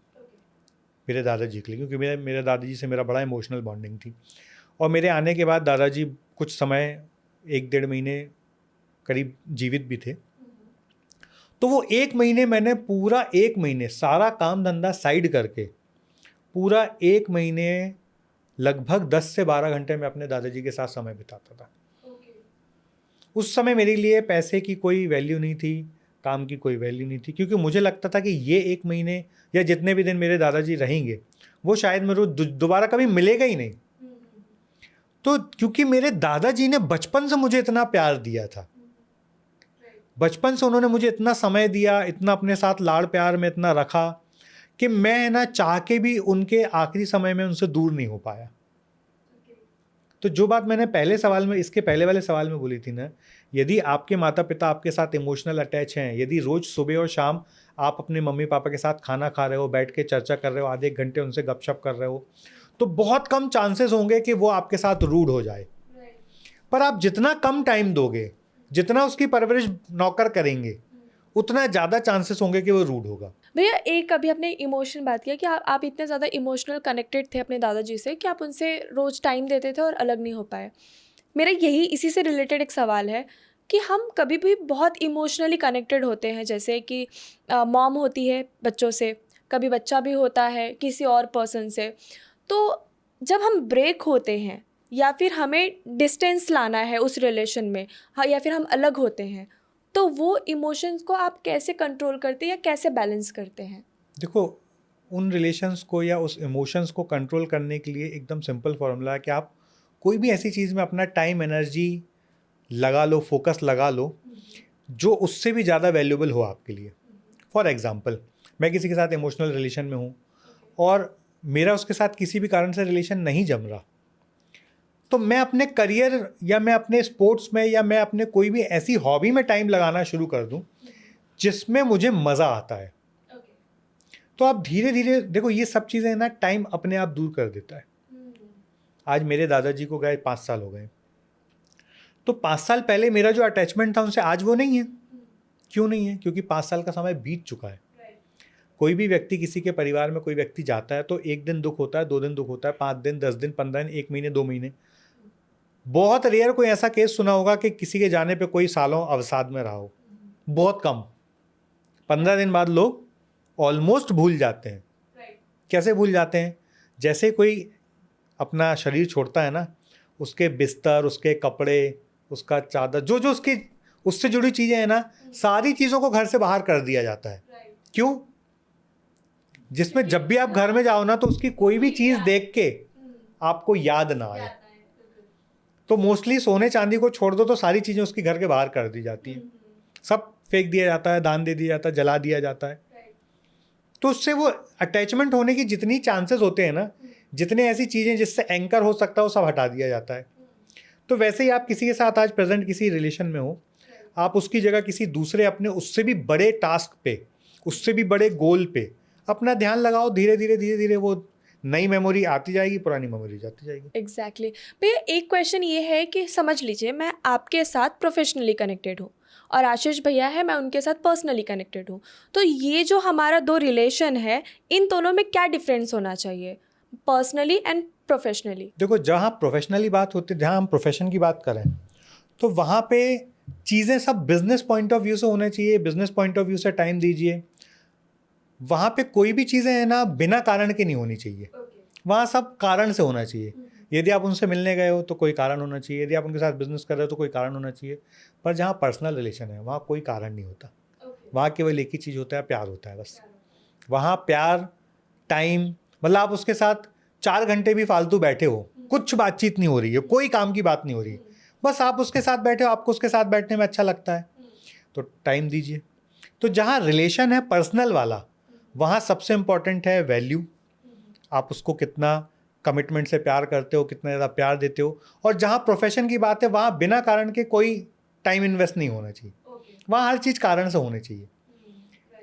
मेरे दादाजी के लिए, क्योंकि मेरे दादाजी से मेरा बड़ा इमोशनल बॉन्डिंग थी। और मेरे आने के बाद दादाजी कुछ समय 1-1.5 महीने करीब जीवित भी थे। तो वो 1 महीने मैंने पूरा 1 महीने सारा काम धंधा साइड करके पूरा 1 महीने लगभग 10 से 12 घंटे में अपने दादाजी के साथ समय बिताता था। उस समय मेरे लिए पैसे की कोई वैल्यू नहीं थी, काम की कोई वैल्यू नहीं थी, क्योंकि मुझे लगता था कि ये 1 महीने या जितने भी दिन मेरे दादाजी रहेंगे वो शायद मेरे को दोबारा कभी मिलेगा ही नहीं। तो क्योंकि मेरे दादाजी ने बचपन से मुझे इतना प्यार दिया था, बचपन से उन्होंने मुझे इतना समय दिया, इतना अपने साथ लाड़ प्यार में इतना रखा कि मैं ना चाह के भी उनके आखिरी समय में उनसे दूर नहीं हो पाया। तो जो बात मैंने इसके पहले वाले सवाल में बोली थी ना, यदि आपके माता पिता आपके साथ इमोशनल अटैच हैं, यदि रोज़ सुबह और शाम आप अपने मम्मी पापा के साथ खाना खा रहे हो, बैठ के चर्चा कर रहे हो, आधे 1 घंटे उनसे गपशप कर रहे हो, तो बहुत कम चांसेस होंगे कि वो आपके साथ रूड हो जाए। पर आप जितना कम टाइम दोगे, जितना उसकी परवरिश नौकर करेंगे उतना ज़्यादा चांसेस होंगे कि वो रूड होगा। भैया एक अभी आपने इमोशन बात किया कि आप इतने ज़्यादा इमोशनल कनेक्टेड थे अपने दादाजी से कि आप उनसे रोज़ टाइम देते थे और अलग नहीं हो पाए। मेरा यही इसी से रिलेटेड एक सवाल है कि हम कभी भी बहुत इमोशनली कनेक्टेड होते हैं, जैसे कि मॉम होती है बच्चों से, कभी बच्चा भी होता है किसी और पर्सन से। तो जब हम ब्रेक होते हैं या फिर हमें डिस्टेंस लाना है उस रिलेशन में, हाँ, या फिर हम अलग होते हैं, तो वो इमोशंस को आप कैसे कंट्रोल करते हैं या कैसे बैलेंस करते हैं? देखो, उन रिलेशंस को या उस इमोशंस को कंट्रोल करने के लिए एकदम सिंपल फॉर्मूला है कि आप कोई भी ऐसी चीज़ में अपना टाइम एनर्जी लगा लो, फोकस लगा लो जो उससे भी ज़्यादा वैल्यूबल हो आपके लिए। फॉर एग्ज़ाम्पल, मैं किसी के साथ इमोशनल रिलेशन में हूँ और मेरा उसके साथ किसी भी कारण से रिलेशन नहीं जम रहा, तो मैं अपने करियर या मैं अपने स्पोर्ट्स में या मैं अपने कोई भी ऐसी हॉबी में टाइम लगाना शुरू कर दूं जिसमें मुझे मज़ा आता है। तो आप धीरे धीरे देखो, ये सब चीज़ें ना टाइम अपने आप दूर कर देता है। आज मेरे दादाजी को गए 5 साल हो गए, तो 5 साल पहले मेरा जो अटैचमेंट था उनसे आज वो नहीं है। क्यों नहीं है? क्योंकि 5 साल का समय बीत चुका है। कोई भी व्यक्ति, किसी के परिवार में कोई व्यक्ति जाता है तो 1 दिन दुख होता है, 2 दिन दुख होता है, 5 दिन, 10 दिन, 15 दिन, 1 महीने, 2 महीने। बहुत रेयर कोई ऐसा केस सुना होगा कि किसी के जाने पे कोई सालों अवसाद में रहा हो। बहुत कम। 15 दिन बाद लोग ऑलमोस्ट भूल जाते हैं। कैसे भूल जाते हैं? जैसे कोई अपना शरीर छोड़ता है ना, उसके बिस्तर, उसके कपड़े, उसका चादर, जो जो उसकी उससे जुड़ी चीज़ें हैं ना, सारी चीज़ों को घर से बाहर कर दिया जाता है। क्यों? जिसमें जब भी आप घर में जाओ ना तो उसकी कोई भी चीज़ देख के आपको याद ना आए। तो मोस्टली सोने चांदी को छोड़ दो तो सारी चीज़ें उसकी घर के बाहर कर दी जाती हैं। सब फेंक दिया जाता है, दान दे दिया जाता है, जला दिया जाता है। तो उससे वो अटैचमेंट होने की जितनी चांसेस होते हैं ना, जितने ऐसी चीज़ें जिससे एंकर हो सकता है, वो सब हटा दिया जाता है। तो वैसे ही आप किसी के साथ आज प्रेजेंट किसी रिलेशन में हो, आप उसकी जगह किसी दूसरे अपने उससे भी बड़े टास्क पे, उससे भी बड़े गोल पे अपना ध्यान लगाओ। धीरे धीरे धीरे धीरे वो नई मेमोरी आती जाएगी, पुरानी मेमोरी जाती जाएगी। एग्जैक्टली भैया एक क्वेश्चन ये है कि समझ लीजिए मैं आपके साथ प्रोफेशनली कनेक्टेड हूँ और आशीष भैया है, मैं उनके साथ पर्सनली कनेक्टेड हूँ। तो ये जो हमारा 2 रिलेशन है, इन दोनों में क्या डिफरेंस होना चाहिए, पर्सनली एंड प्रोफेशनली? देखो, जहाँ प्रोफेशनली बात होती है, जहाँ हम प्रोफेशन की बात करें तो वहाँ पे चीज़ें सब बिजनेस पॉइंट ऑफ व्यू से होना चाहिए। बिजनेस पॉइंट ऑफ व्यू से टाइम दीजिए। वहाँ पे कोई भी चीज़ें हैं ना बिना कारण के नहीं होनी चाहिए। वहाँ सब कारण से होना चाहिए। यदि आप उनसे मिलने गए हो तो कोई कारण होना चाहिए, यदि आप उनके साथ बिजनेस कर रहे हो तो कोई कारण होना चाहिए। पर जहाँ पर्सनल रिलेशन है वहाँ कोई कारण नहीं होता। वहाँ केवल एक ही चीज़ होता है, प्यार होता है बस। वहाँ प्यार, टाइम, मतलब आप उसके साथ 4 घंटे भी फालतू बैठे हो, कुछ बातचीत नहीं हो रही है, कोई काम की बात नहीं हो रही है, बस आप उसके साथ बैठे हो, आपको उसके साथ बैठने में अच्छा लगता है तो टाइम दीजिए। तो जहाँ रिलेशन है पर्सनल वाला, वहाँ सबसे इम्पॉर्टेंट है वैल्यू। आप उसको कितना कमिटमेंट से प्यार करते हो, कितना ज़्यादा प्यार देते हो। और जहाँ प्रोफेशन की बात है वहाँ बिना कारण के कोई टाइम इन्वेस्ट नहीं होना चाहिए। वहाँ हर चीज़ कारण से होनी चाहिए।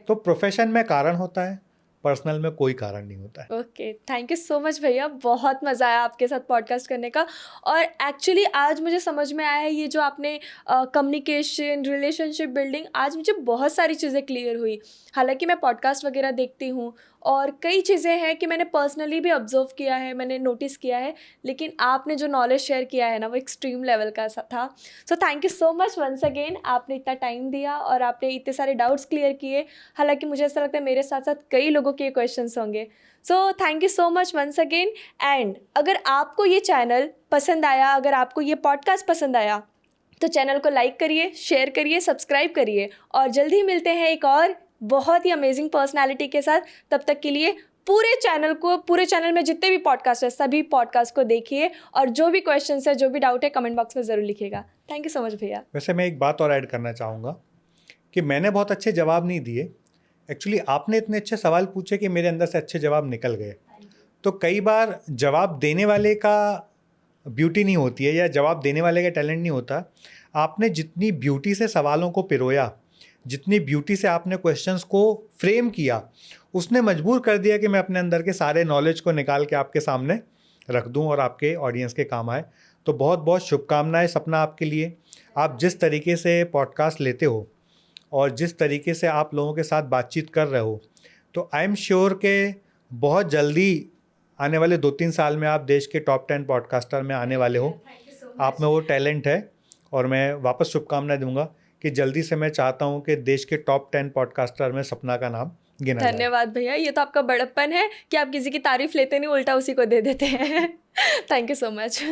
तो प्रोफेशन में कारण होता है, पर्सनल में कोई कारण नहीं होता है। Okay, thank you so much भैया, बहुत मज़ा आया आपके साथ पॉडकास्ट करने का। और एक्चुअली आज मुझे समझ में आया है ये जो आपने कम्युनिकेशन, रिलेशनशिप बिल्डिंग, आज मुझे बहुत सारी चीज़ें क्लियर हुई। हालांकि मैं पॉडकास्ट वगैरह देखती हूँ और कई चीज़ें हैं कि मैंने पर्सनली भी ऑब्जर्व किया है, मैंने नोटिस किया है, लेकिन आपने जो नॉलेज शेयर किया है ना वो एक्सट्रीम लेवल का था। So thank you so much once again, आपने इतना टाइम दिया और आपने इतने सारे डाउट्स क्लियर किए। हालांकि मुझे ऐसा लगता है मेरे साथ साथ कई लोगों के क्वेश्चंस होंगे। So thank you so much once again. And अगर आपको ये चैनल पसंद आया, अगर आपको ये पॉडकास्ट पसंद आया तो चैनल को लाइक करिए, शेयर करिए, सब्सक्राइब करिए और जल्दी मिलते हैं एक और बहुत ही अमेजिंग पर्सनालिटी के साथ। तब तक के लिए पूरे चैनल में जितने भी पॉडकास्ट है सभी पॉडकास्ट को देखिए और जो भी क्वेश्चंस है, जो भी डाउट है, कमेंट बॉक्स में ज़रूर लिखिएगा। थैंक यू सो मच भैया। वैसे मैं एक बात और ऐड करना चाहूँगा कि मैंने बहुत अच्छे जवाब नहीं दिए। एक्चुअली आपने इतने अच्छे सवाल पूछे कि मेरे अंदर से अच्छे जवाब निकल गए। तो कई बार जवाब देने वाले का ब्यूटी नहीं होती है या जवाब देने वाले का टैलेंट नहीं होता। आपने जितनी ब्यूटी से सवालों को पिरोया, जितनी ब्यूटी से आपने क्वेश्चंस को फ्रेम किया, उसने मजबूर कर दिया कि मैं अपने अंदर के सारे नॉलेज को निकाल के आपके सामने रख दूं और आपके ऑडियंस के काम आए। तो बहुत बहुत शुभकामनाएं सपना आपके लिए। आप जिस तरीके से पॉडकास्ट लेते हो और जिस तरीके से आप लोगों के साथ बातचीत कर रहे हो, तो आई एम श्योर के बहुत जल्दी आने वाले 2-3 साल में आप देश के टॉप 10 पॉडकास्टर में आने वाले हो। आप में वो टैलेंट है और मैं वापस शुभकामनाएं दूंगा कि जल्दी से मैं चाहता हूं कि देश के टॉप 10 पॉडकास्टर में सपना का नाम गिना जाए। धन्यवाद भैया, ये तो आपका बड़प्पन है कि आप किसी की तारीफ लेते नहीं, उल्टा उसी को दे देते हैं। Thank you so much.